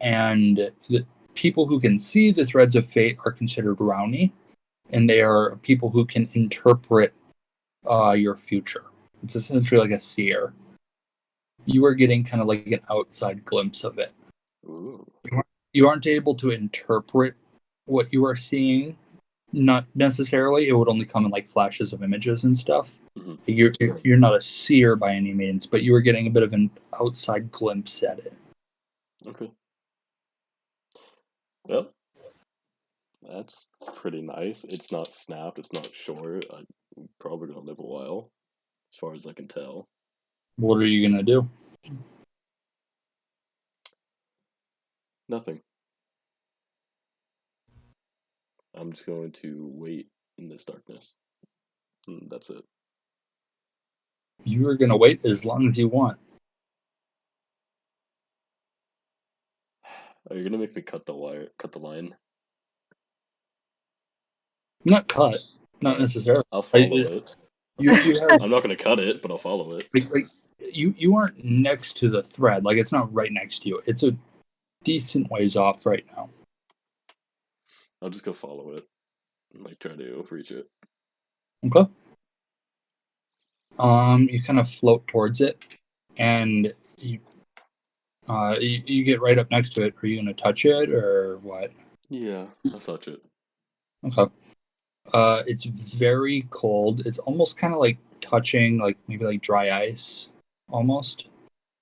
and the people who can see the threads of fate are considered Rowney, and they are people who can interpret your future. It's essentially like a seer. You are getting kind of like an outside glimpse of it. Ooh. You aren't able to interpret what you are seeing. Not necessarily. It would only come in like flashes of images and stuff. You're not a seer by any means, but you are getting a bit of an outside glimpse at it. Okay. Well, that's pretty nice. It's not snapped. It's not short. I'm probably gonna live a while, as far as I can tell. What are you gonna do? Nothing. I'm just going to wait in this darkness. That's it. You are gonna wait as long as you want. Are you gonna make me cut the line? Not cut. Not necessarily. I'll follow it. You have I'm not gonna cut it, but I'll follow it. like you aren't next to the thread. Like it's not right next to you. It's a decent ways off right now. I'll just go follow it. And, like try to reach it. Okay. You kind of float towards it, and you get right up next to it. Are you gonna touch it or what? Yeah, I'll touch it. Okay. It's very cold. It's almost kind of like touching, like maybe like dry ice, almost.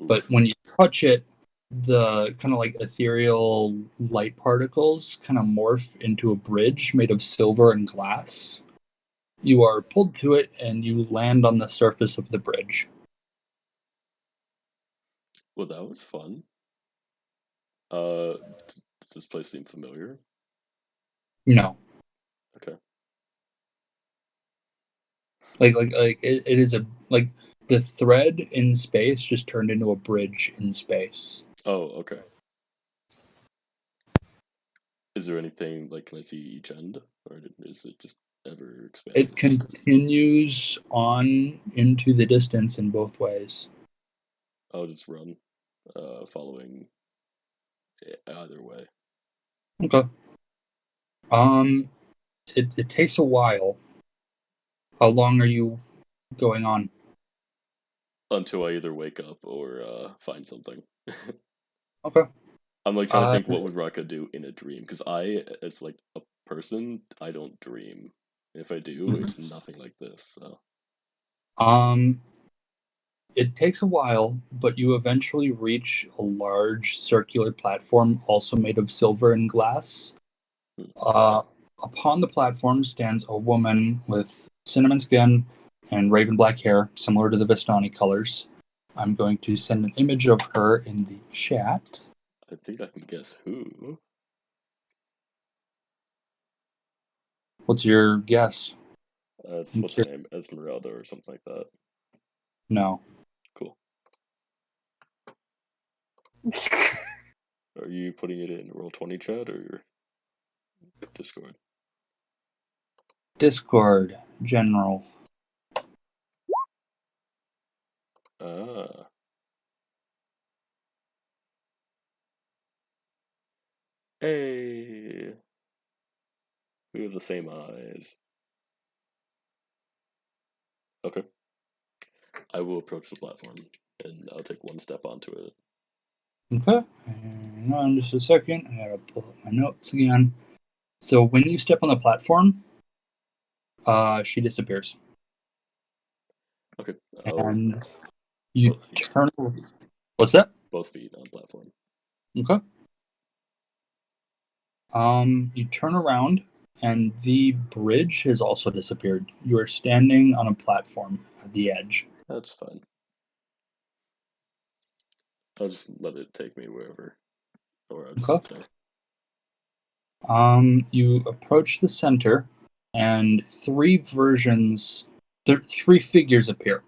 But Oof. when you touch it, the kind of like ethereal light particles kind of morph into a bridge made of silver and glass. You are pulled to it, and you land on the surface of the bridge. Well, that was fun. Does this place seem familiar? No, Okay. like it is like the thread in space just turned into a bridge in space. Oh, okay. Is there anything like? Can I see each end, or is it just ever expanding? It continues on into the distance in both ways. I'll just run, following either way. Okay. It takes a while. How long are you going on? Until I either wake up or find something. Okay. I'm like trying to think what would Raka do in a dream, because I, as like a person, I don't dream. If I do, it's nothing like this. So It takes a while, but you eventually reach a large circular platform, also made of silver and glass. Upon the platform stands a woman with cinnamon skin and raven black hair, similar to the Vistani colors. I'm going to send an image of her in the chat. I think I can guess who. What's your guess? What's her name? Esmeralda or something like that. No. Cool. Are you putting it in Roll20 chat or Discord? Discord, general. Ah. Hey. We have the same eyes. Okay. I will approach the platform and I'll take one step onto it. Okay. Hang on just a second. I gotta pull up my notes again. So when you step on the platform, she disappears. Okay. And you Both feet. turn. What's that? Both feet on platform. Okay. You turn around, and the bridge has also disappeared. You are standing on a platform at the edge. That's fine. I'll just let it take me wherever. Or I'll just sit there. You approach the center, and three figures appear.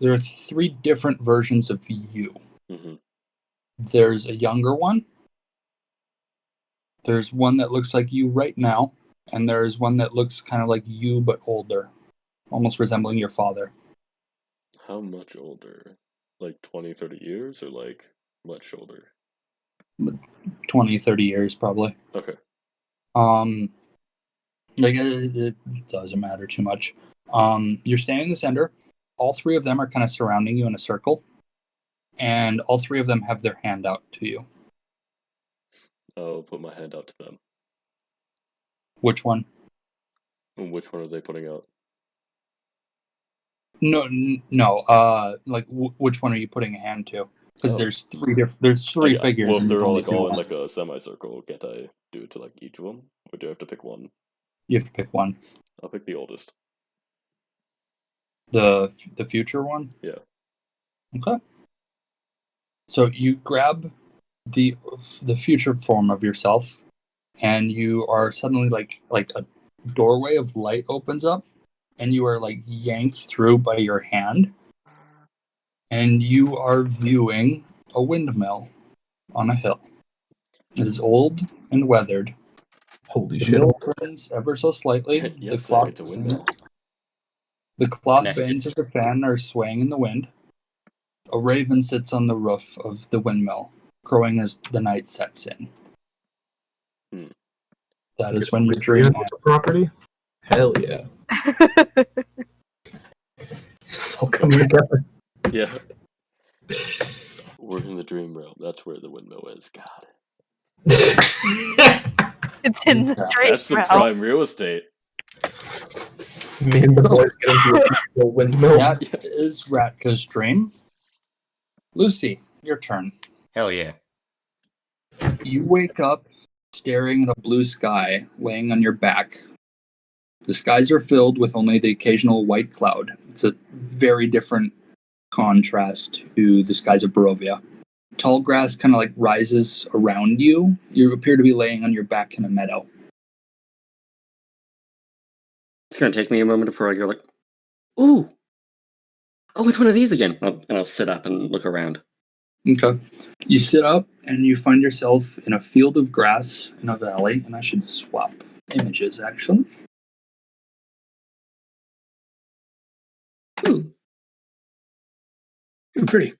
There are three different versions of you. Mm-hmm. There's a younger one. There's one that looks like you right now, and there's one that looks kind of like you but older, almost resembling your father. How much older? Like 20, 30 years, or like much older? 20, 30 years probably. Okay. Like it doesn't matter too much. You're standing in the center. All three of them are kind of surrounding you in a circle, and all three of them have their hand out to you. I'll put my hand out to them. Which one? And which one are they putting out? No. Like which one are you putting a hand to? Because there's three figures. Well, if and they're all only like all in one. like a semicircle, can't I do it to like each of them, or do I have to pick one? You have to pick one. I'll pick the oldest. The future one. Yeah. Okay. So you grab the future form of yourself, and you are suddenly like a doorway of light opens up, and you are like yanked through by your hand, and you are viewing a windmill on a hill. It is old and weathered. Holy The shit. mill turns ever so slightly. Yes, the clock it's a windmill. The cloth Negative. vanes of the fan are swaying in the wind. A raven sits on the roof of the windmill, crowing as the night sets in. Hmm. That Get is when your free dream animal ends. to property? Hell yeah. It's all coming together. Yeah. We're in the dream realm. That's where the windmill is. God. It's in the dream That's the realm. prime real estate. Me and the boys get into a peaceful windmill. That is Ratka's dream. Lucy, your turn. Hell yeah. You wake up staring at a blue sky laying on your back. The skies are filled with only the occasional white cloud. It's a very different contrast to the skies of Barovia. Tall grass kind of like rises around you. You appear to be laying on your back in a meadow. It's gonna take me a moment before I go like, ooh, oh, it's one of these again. And I'll sit up and look around. Okay. You sit up and you find yourself in a field of grass in a valley, and I should swap images actually. Ooh, Pretty.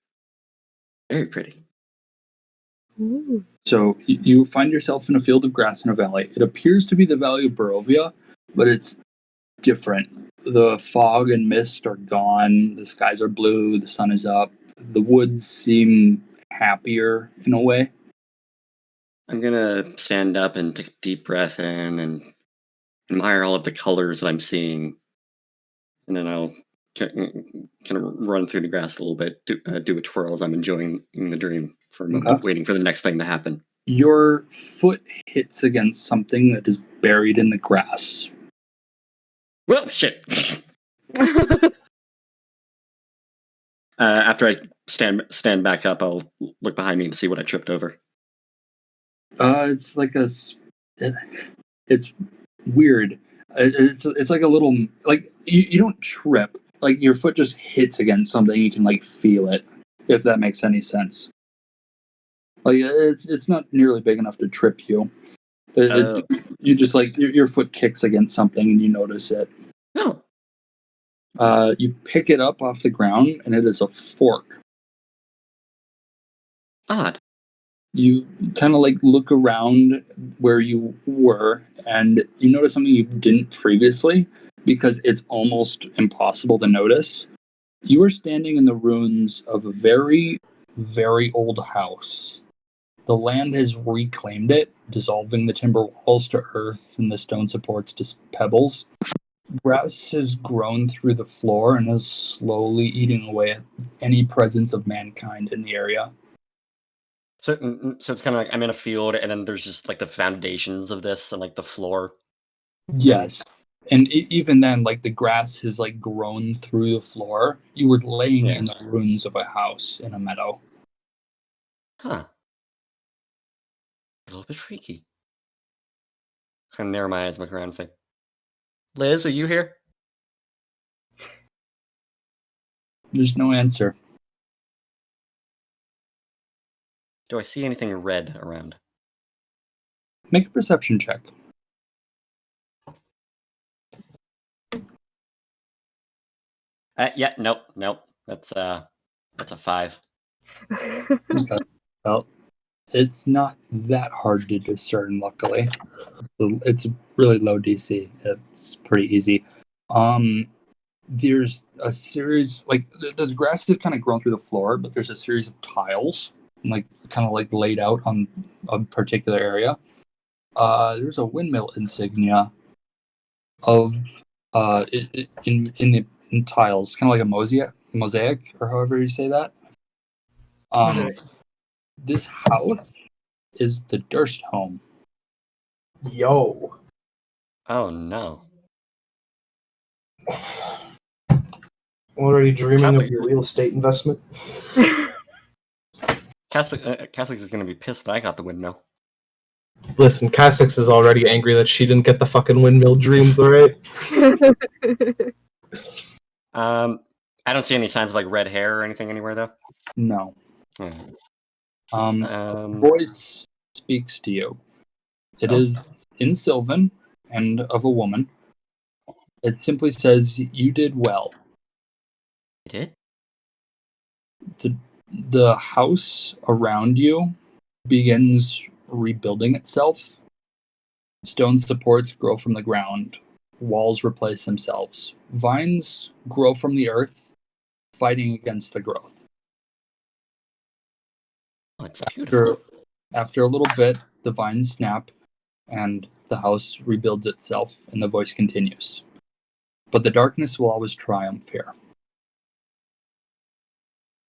very pretty. Ooh. So you find yourself in a field of grass in a valley. It appears to be the Valley of Barovia, but it's different. The fog and mist are gone. The skies are blue. The sun is up. The woods seem happier in a way. I'm gonna stand up and take a deep breath in and admire all of the colors that I'm seeing, and then I'll kind of run through the grass a little bit, do a twirl as I'm enjoying the dream for a moment, Okay. waiting for the next thing to happen. Your foot hits against something that is buried in the grass. Well, shit. After I stand back up, I'll look behind me and see what I tripped over. It's like it's weird. It's like a little like you don't trip. Like your foot just hits against something. You can like feel it, if that makes any sense. Like it's not nearly big enough to trip you. You just like your foot kicks against something and you notice it. Oh, You pick it up off the ground and it is a fork. odd. You kind of like look around where you were and you notice something you didn't previously because it's almost impossible to notice. You are standing in the ruins of a very, very old house. The land has reclaimed it, dissolving the timber walls to earth and the stone supports to pebbles. Grass has grown through the floor and is slowly eating away at any presence of mankind in the area. So it's kind of like I'm in a field, and then there's just like the foundations of this and like the floor. Yes. And even then, like the grass has like grown through the floor. You were laying Yeah. in the ruins of a house in a meadow. Huh. A little bit freaky. Kind of narrow my eyes, look around, and say, "Liz, are you here?" There's no answer. Do I see anything red around? Make a perception check. Yeah, nope. That's a 5. Okay. Well, it's not that hard to discern, luckily. It's a really low DC. It's pretty easy. There's a series, like, the grass has kind of grown through the floor, but there's a series of tiles, like, kind of like laid out on a particular area. There's a windmill insignia of in tiles, kind of like a mosaic, or however you say that. This house is the Durst home. Yo. Oh no. Already dreaming of Catholic- your real estate investment? Catholics is gonna be pissed that I got the windmill. Listen, Cassix is already angry that she didn't get the fucking windmill dreams, alright? I don't see any signs of like red hair or anything anywhere though. No. Hmm. Voice speaks to you. It Oh. is in Sylvan and of a woman. It simply says you did well. I did? The house around you begins rebuilding itself. Stone supports grow from the ground. Walls replace themselves. Vines grow from the earth, fighting against the growth. Oh, it's beautiful. After a little bit, the vines snap and the house rebuilds itself, and the voice continues. But the darkness will always triumph here.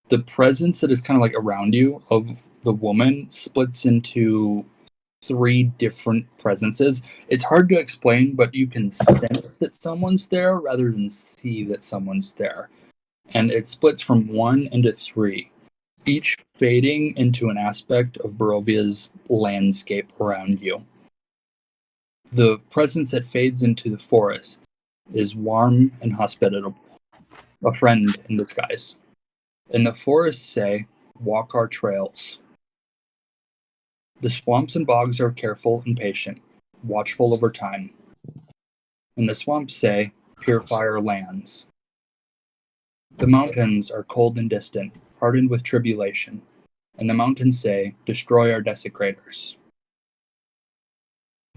The presence that is kind of like around you of the woman splits into 3 different presences. It's hard to explain, but you can sense that someone's there rather than see that someone's there. And it splits from 1 into 3, each fading into an aspect of Barovia's landscape around you. The presence that fades into the forest is warm and hospitable, a friend in disguise. And the forests say, walk our trails. The swamps and bogs are careful and patient, watchful over time. And the swamps say, purify our lands. The mountains are cold and distant, hardened with tribulation. And the mountains say, destroy our desecrators.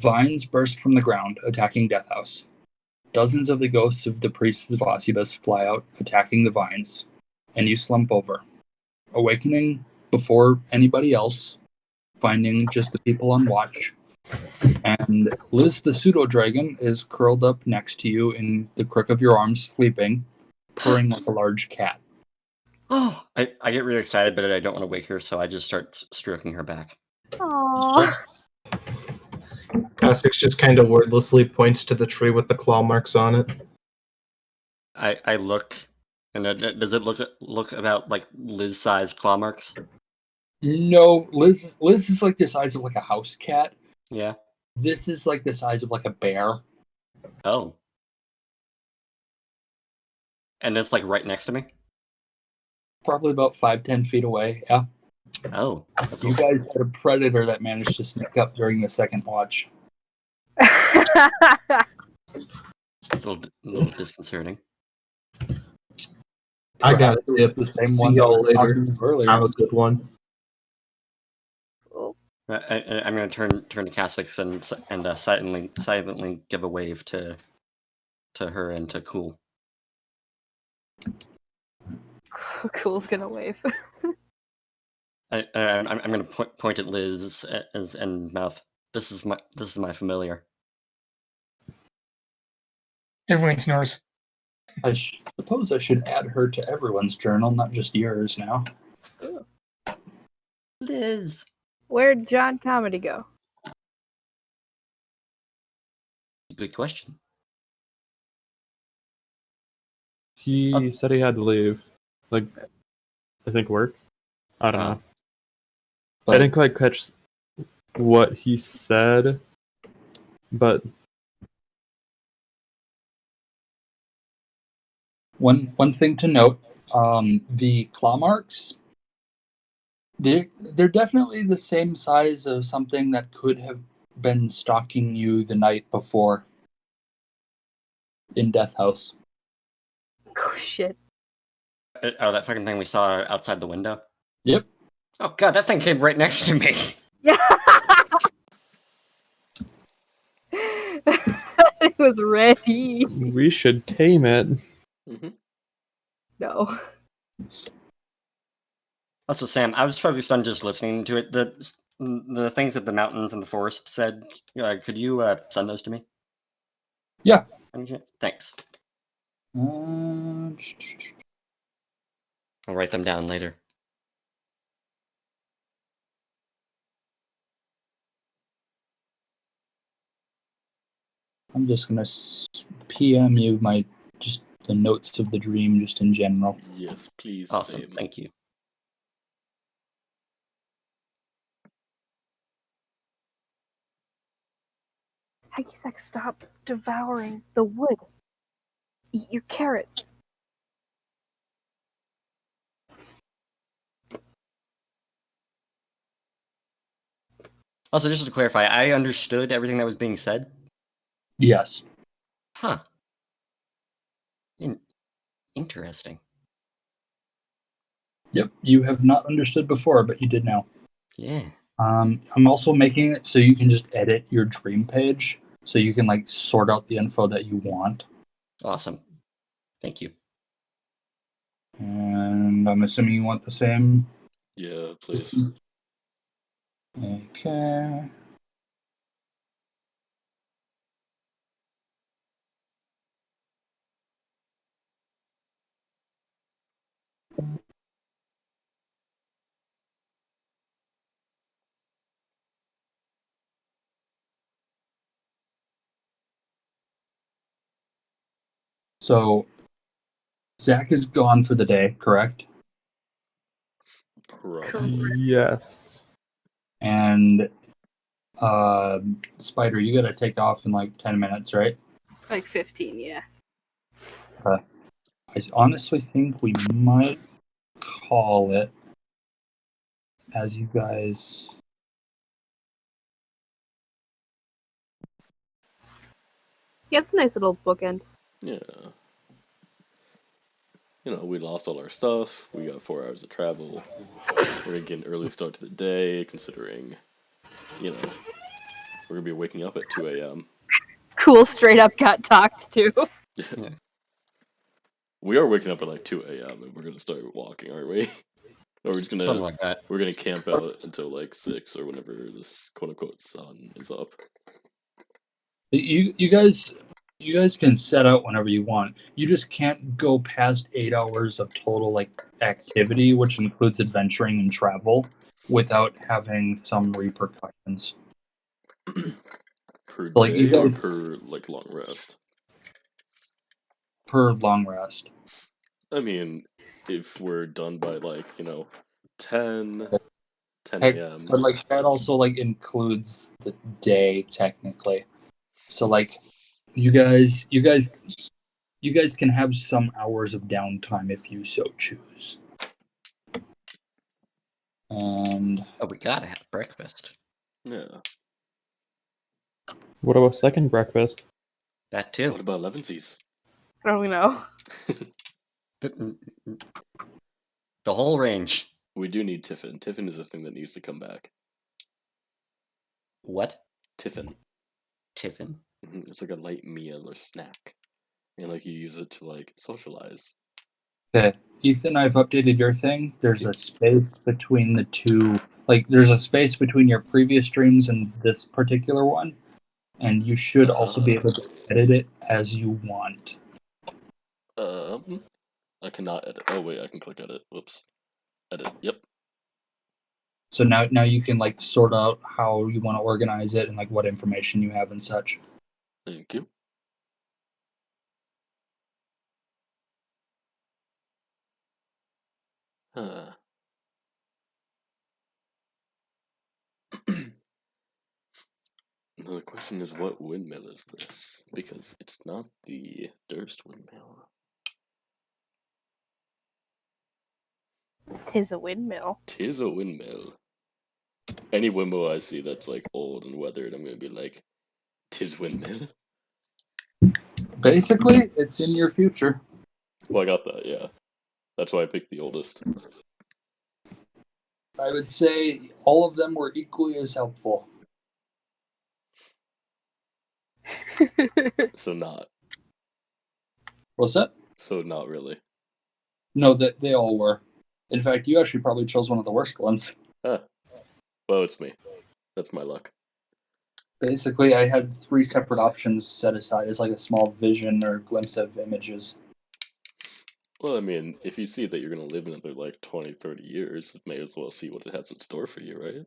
Vines burst from the ground, attacking Death House. Dozens of the ghosts of the priests of Ossibus fly out, attacking the vines. And you slump over, awakening before anybody else, finding just the people on watch. And Liz the pseudo-dragon is curled up next to you in the crook of your arm, sleeping, purring like a large cat. Oh, I get really excited, but I don't want to wake her, so I just start stroking her back. Aww. Cassix just kind of wordlessly points to the tree with the claw marks on it. I look, and does it look about like Liz-sized claw marks? No, Liz is like the size of like a house cat. Yeah. This is like the size of like a bear. Oh. And it's like right next to me? Probably about 5-10 feet away, yeah. Oh. That's You guys had a predator that managed to sneak up during the second watch. a little disconcerting. I got it. It's the same See one that y'all was later. talking earlier. Have a good one. I'm going to turn to Cassix and silently give a wave to her and to Cool. Cool's gonna wave. I'm going to point at Liz and mouth. This is my familiar. Everyone snores. I suppose I should add her to everyone's journal, not just yours now. Liz. Where'd John Comedy go? Good question. He said he had to leave. Like, I think work? I don't know. I didn't quite catch what he said, but One thing to note, the claw marks, they're definitely the same size of something that could have been stalking you the night before in Death House. Oh shit. Oh, that fucking thing we saw outside the window? Yep. Oh god, that thing came right next to me. Yeah. It was ready. we should tame it. Mm-hmm. No. Also, Sam, I was focused on just listening to it. The things that the mountains and the forest said, could you send those to me? Yeah. Thanks. Uh, I'll write them down later. I'm just gonna PM you just the notes of the dream, just in general. Yes, please. Awesome, Same. thank you. Hagisack, stop devouring the wood. Eat your carrots. Also, just to clarify, I understood everything that was being said. Yes. Huh. Interesting. Yep, you have not understood before, but you did now. Yeah. I'm also making it so you can just edit your dream page, so you can like sort out the info that you want. Awesome. Thank you. And I'm assuming you want the same. Yeah, please. Okay. So Zach is gone for the day, correct? Probably. Yes. And Spider, you gotta take off in like 10 minutes, right? Like 15, yeah. I honestly think we might call it as you guys. Yeah, it's a nice little bookend. Yeah. You know, we lost all our stuff. We got 4 hours of travel. We're gonna get an early start to the day, considering, you know, we're gonna be waking up at 2 a.m. Cool straight up got talked to. We are waking up at like 2 a.m. and we're gonna start walking, aren't we? Or we're just Something gonna like that. we're gonna camp out until like 6 or whenever this quote unquote sun is up. You guys can set out whenever you want. You just can't go past 8 hours of total like activity, which includes adventuring and travel, without having some repercussions. Per Like, you day or guys- per like long rest? Per long rest. I mean, if we're done by like, 10 Heck, a.m. but like that also like includes the day technically. So like you guys can have some hours of downtime if you so choose. And Oh, we gotta have breakfast. Yeah. What about second breakfast? That too. What about Levensies? I don't know. The whole range. We do need Tiffin. Tiffin is a thing that needs to come back. What? Tiffin. Tiffin? It's like a light meal or snack. And like you use it to like socialize. okay, Ethan, I've updated your thing. There's a space between the two. Like there's a space between your previous streams and this particular one, and you should also be able to edit it as you want. I cannot edit. Oh wait, I can click edit. Whoops. Edit. Yep. So now you can like sort out how you want to organize it and like what information you have and such. Thank you. Huh. Now the question is, what windmill is this? Because it's not the Durst windmill. Tis a windmill. Tis a windmill. Any windmill I see that's like old and weathered, I'm gonna be like, tis windmill. Basically, it's in your future. Well, I got that, yeah. That's why I picked the oldest. I would say all of them were equally as helpful. So not. What's that? So not really. No, that they all were. In fact, you actually probably chose one of the worst ones. Ah. Well, it's me. That's my luck. Basically, I had 3 separate options set aside as like a small vision or glimpse of images. Well, I mean, if you see that you're gonna live another like 20, 30 years, may as well see what it has in store for you, right?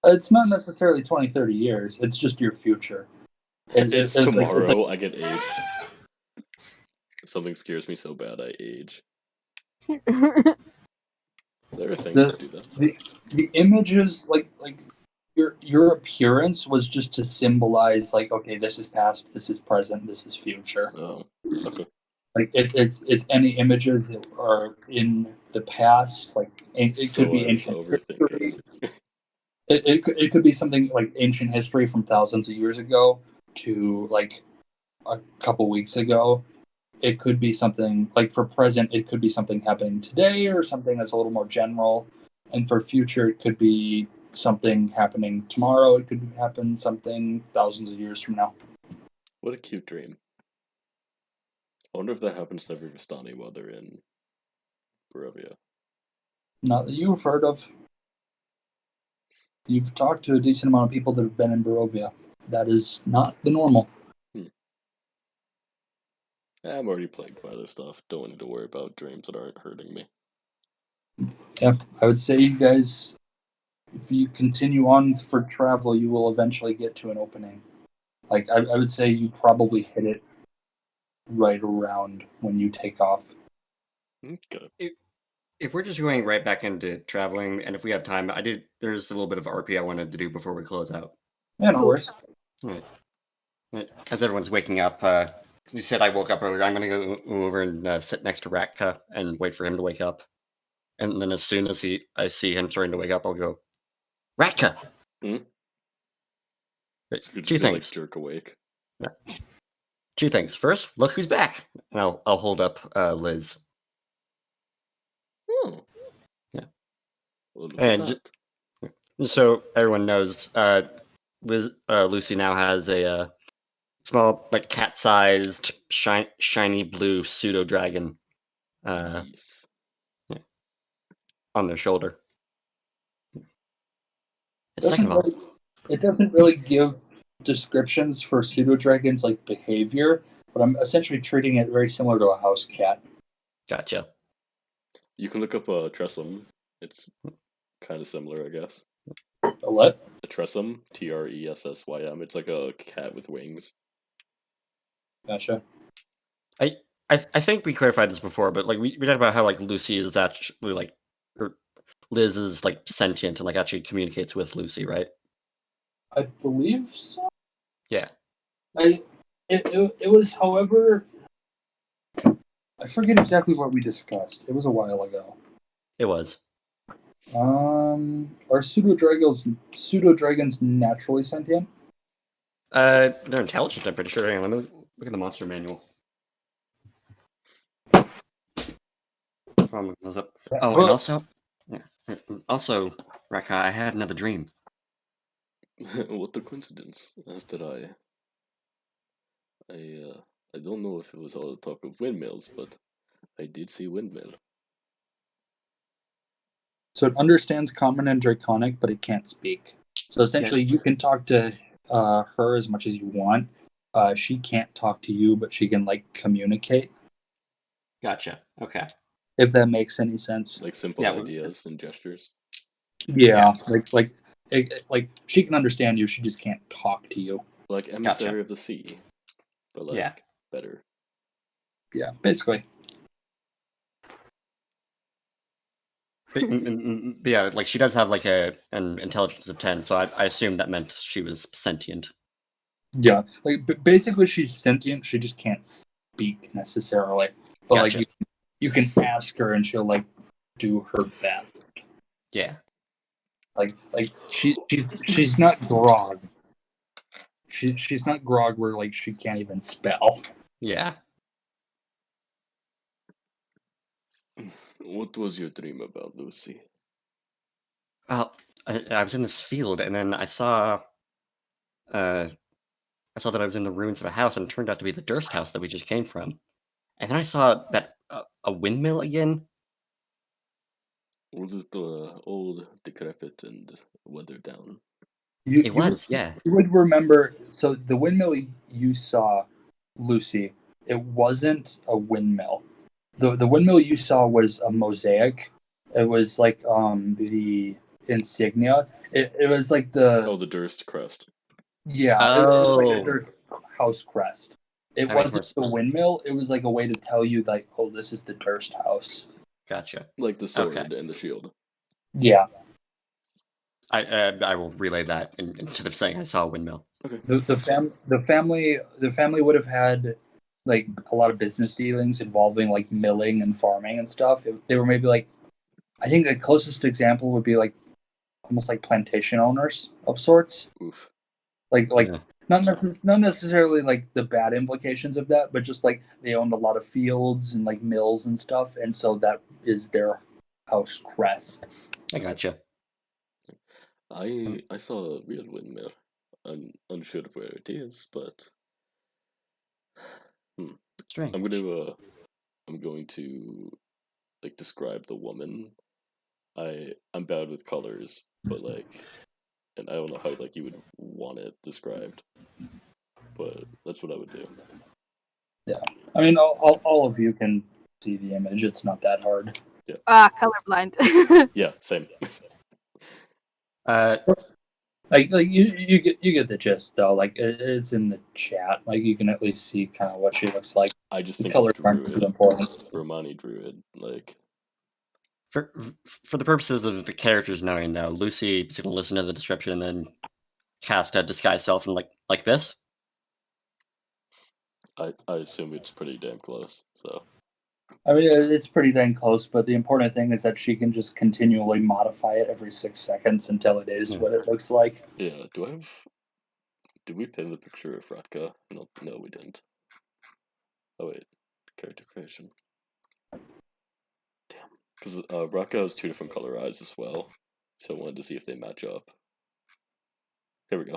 It's not necessarily 20, 30 years. It's just your future. It's tomorrow. I get aged. Something scares me so bad I age. There are things that do that. The images, like your appearance was just to symbolize, like, okay, this is past, this is present, this is future. Oh, okay. Like it's any images that are in the past, like it So could be I was ancient overthinking. history. It could be something like ancient history from thousands of years ago to like a couple weeks ago it could be something like for present, it could be something happening today or something that's a little more general. And for future, it could be something happening tomorrow. It could happen something thousands of years from now. What a cute dream. I wonder if that happens to every Vistani while they're in Barovia. Not that you've heard of. You've talked to a decent amount of people that have been in Barovia. That is not the normal. I'm already plagued by this stuff. Don't need to worry about dreams that aren't hurting me. Yeah, I would say you guys, if you continue on for travel, you will eventually get to an opening. Like, I would say you probably hit it right around when you take off. Okay. If we're just going right back into traveling, and if we have time, there's a little bit of RP I wanted to do before we close out. Yeah, no worries. Right. As everyone's waking up, you said I woke up earlier. I'm going to go over and sit next to Ratka and wait for him to wake up. And then as soon as I see him starting to wake up, I'll go, Ratka! It's good Two to like things. jerk awake. Yeah. Two things. First, look who's back. And I'll hold up Liz. Oh. Yeah. Well, look And at that. so everyone knows, Lucy now has a small, like cat-sized, shiny blue pseudo dragon Nice. on their shoulder. Second of all, It doesn't really give descriptions for pseudo dragons like behavior, but I'm essentially treating it very similar to a house cat. gotcha. You can look up Tressum. It's kind of similar, I guess. A what? A Tressum, Tressym. It's like a cat with wings. Gotcha. I think we clarified this before, but like we talked about how like Lucy is actually like, or Liz is like sentient and like actually communicates with Lucy, right? I believe so. Yeah. It was, however, I forget exactly what we discussed. It was a while ago. It was. Are pseudo dragons naturally sentient? They're intelligent, I'm pretty sure. Hang on, let me look at the monster manual. Oh, and also, Raka, I had another dream. What a coincidence. As did I. I don't know if it was all the talk of windmills, but I did see windmill. So it understands Common and Draconic, but it can't speak. So essentially, you can talk to her as much as you want. She can't talk to you, but she can like communicate. Gotcha. Okay. If that makes any sense. Like simple ideas and gestures. Yeah. Like she can understand you. She just can't talk to you. Like Emissary of the Sea, but like better. Yeah, basically. But yeah, like she does have like an intelligence of 10, so I assume that meant she was sentient. Yeah, like basically she's sentient. She just can't speak necessarily. But Gotcha. like you can ask her and she'll like do her best. Yeah. Like she's not Grog. She's not Grog where like she can't even spell. Yeah. What was your dream about, Lucy? Well, I was in this field, and then I saw that I was in the ruins of a house, and it turned out to be the Durst house that we just came from. And then I saw that a windmill again. Was it old, decrepit, and weathered down? It was, yeah. You would remember. So the windmill you saw, Lucy, it wasn't a windmill. The windmill you saw was a mosaic. It was like the insignia. It was like the Durst crest. Yeah, it was like a Durst house crest. It wasn't the windmill. It was like a way to tell you like, oh, this is the Durst house. Gotcha. Like the sword and the shield. Yeah. I will relay that instead of saying I saw a windmill. Okay. The family would have had like a lot of business dealings involving like milling and farming and stuff. They were maybe like, I think the closest example would be like almost like plantation owners of sorts. Oof. Like not necessarily like the bad implications of that, but just like they owned a lot of fields and like mills and stuff, and so that is their house crest. I gotcha. I saw a real windmill. I'm unsure of where it is, but Strange. I'm going to like describe the woman. I'm bad with colors, but like, and I don't know how like you would want it described, but that's what I would do. Yeah, I mean, all of you can see the image. It's not that hard. Colorblind. Yeah, same. Like you get the gist though. Like it's in the chat. Like you can at least see kind of what she looks like. I just The think colors of aren't too Druid, important. Romani Druid, like. For the purposes of the characters knowing now, Lucy is going to listen to the description and then cast a disguise self and like this. I assume it's pretty damn close. So I mean, it's pretty dang close, but the important thing is that she can just continually modify it every 6 seconds until it is what it looks like. yeah, did we pin the picture of Ratka? No, we didn't. Oh wait, character creation. Damn, because Ratka has 2 different color eyes as well, so I wanted to see if they match up. Here we go.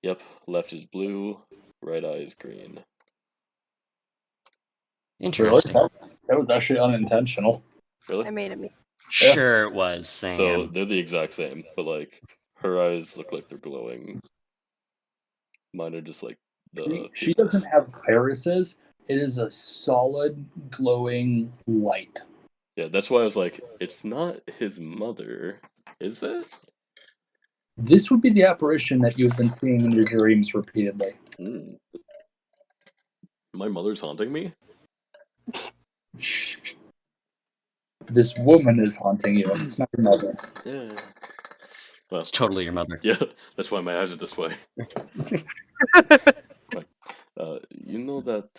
Yep, left is blue, right eye is green. Interesting. That was actually unintentional. Really? I made it. Sure, it was. Sam. So they're the exact same, but like her eyes look like they're glowing. Mine are just like the. She doesn't have irises. It is a solid, glowing light. Yeah, that's why I was like, it's not his mother, is it? This would be the apparition that you've been seeing in your dreams repeatedly. My mother's haunting me? This woman is haunting you. It's not your mother. Yeah. Well, It's totally your mother. yeah, that's why my eyes are this way. Right. You know that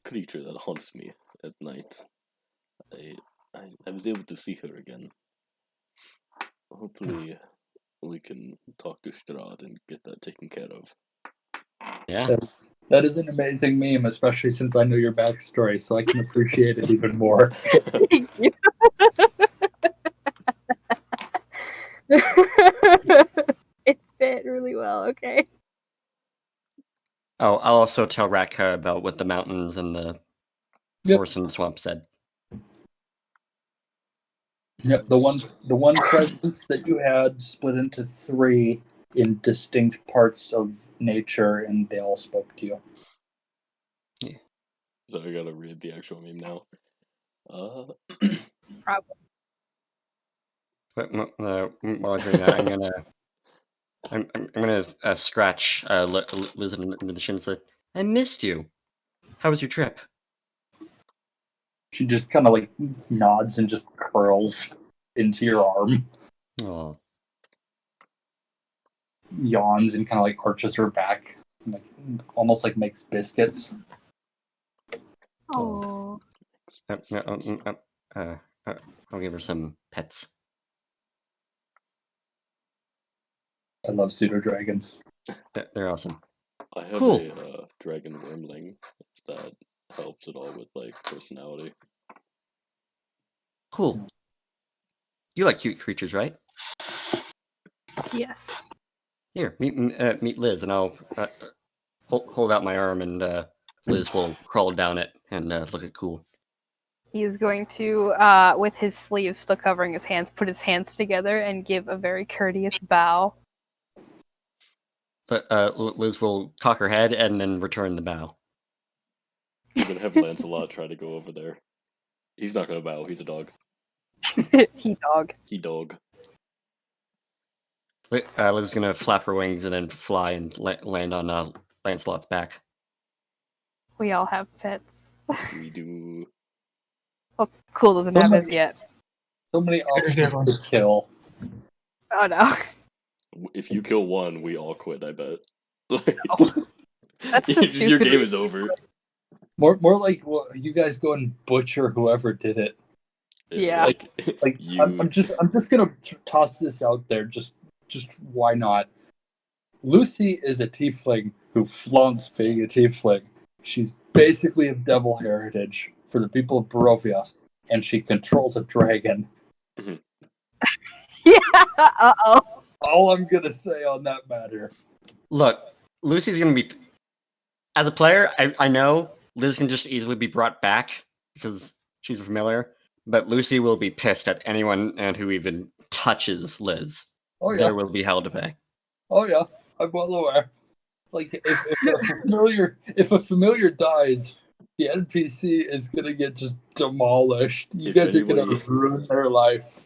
creature that haunts me at night. I was able to see her again. Hopefully, we can talk to Strahd and get that taken care of. Yeah. That is an amazing meme, especially since I know your backstory, so I can appreciate it even more. Thank you. It fit really well. Okay. Oh, I'll also tell Ratka about what the mountains and the forest and the swamp said. Yep, the one presence that you had split into 3 in distinct parts of nature, and they all spoke to you. Yeah. So I gotta read the actual meme now. Probably. But while I'm doing that, I'm gonna scratch Liz in the shin and say, "I missed you. How was your trip?" She just kind of like nods and just curls into your arm, Oh, yawns, and kind of like arches her back, like almost like makes biscuits. Oh. I'll give her some pets. I love pseudo dragons. They're awesome. I have Cool. a dragon wormling, if that helps at all with like personality. Cool. You like cute creatures, right? Yes. Here, meet Liz, and I'll hold out my arm, and Liz will crawl down it and look at cool. He is going to, with his sleeves still covering his hands, put his hands together and give a very courteous bow. But Liz will cock her head and then return the bow. You're gonna have Lancelot try to go over there. He's not gonna bow. He's a dog. He dog. He dog. Liz is gonna flap her wings and then fly and land on Lancelot's back. We all have pets. We do. Well, Cool doesn't have his yet. So many options to kill. Oh no. If you kill one, we all quit. I bet. That's so Your stupid. game is over. More like, well, you guys go and butcher whoever did it. Yeah. Like you. I'm just gonna toss this out there. Just why not? Lucy is a tiefling who flaunts being a tiefling. She's basically of devil heritage for the people of Barovia, and she controls a dragon. Yeah. Uh-oh. All I'm gonna say on that matter. Look, Lucy's gonna be. As a player, I know Liz can just easily be brought back because she's familiar, but Lucy will be pissed at anyone and who even touches Liz. Oh yeah. There will be hell to pay. Oh yeah. I'm well aware. Like if a familiar dies, the NPC is gonna get just demolished. You If guys are gonna anybody- ruin their life.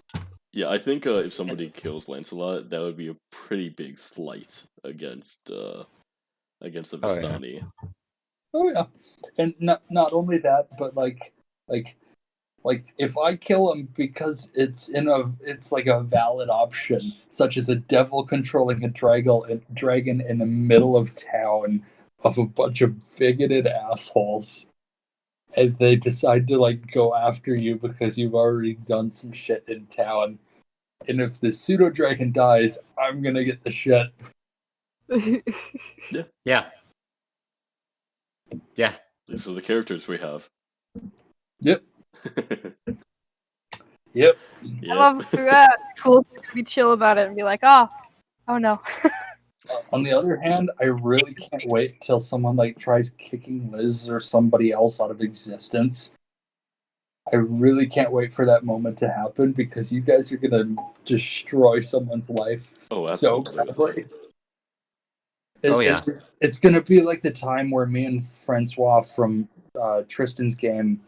Yeah, I think if somebody kills Lancelot, that would be a pretty big slight against the Vistani. Oh yeah, and not only that, but like if I kill him because it's like a valid option, such as a devil controlling a dragon in the middle of town of a bunch of bigoted assholes, and they decide to like go after you because you've already done some shit in town. And if the pseudo dragon dies, I'm gonna get the shit. Yeah. Yeah. These are the characters we have. Yep. Yep. I love that. Cool. Just be chill about it and be like, oh no. On the other hand, I really can't wait till someone like tries kicking Liz or somebody else out of existence. I really can't wait for that moment to happen because you guys are gonna destroy someone's life Oh, so absolutely. badly. Oh, yeah. It's gonna be like the time where me and Francois from Tristan's game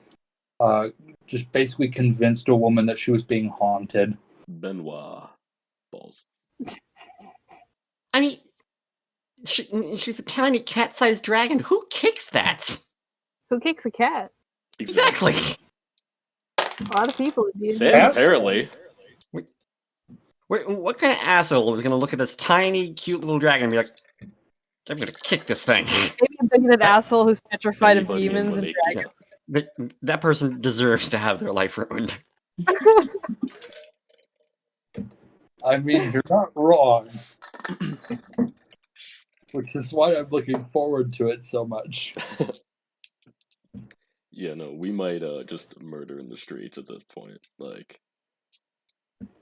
just basically convinced a woman that she was being haunted. Benoit balls. I mean, she's a tiny cat-sized dragon. Who kicks that? Who kicks a cat? Exactly. A lot of people. Sam, apparently. What kind of asshole is going to look at this tiny, cute little dragon and be like, I'm going to kick this thing? Maybe a bigoted asshole who's petrified of Anybody demons and anybody. dragons. That person deserves to have their life ruined. I mean, you're not wrong. Which is why I'm looking forward to it so much. Yeah, no, we might just murder in the streets at this point. Like,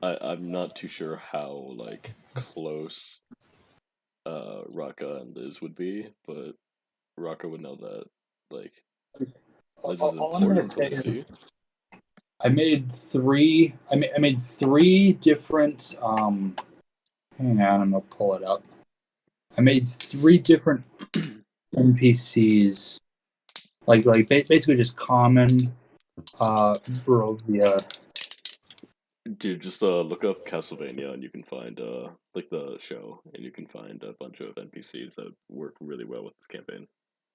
I'm not too sure how like close Raka and Liz would be, but Raka would know that like Liz is All I'm gonna important say to Lucy. is I made three different hang on, I'm gonna pull it up. I made 3 different NPCs, basically just common Barovia. Dude, just look up Castlevania and you can find like the show, and you can find a bunch of NPCs that work really well with this campaign.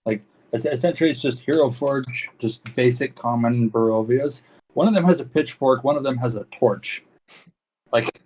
Like essentially, it's just Hero Forge, just basic common Barovias. One of them has a pitchfork. One of them has a torch. Like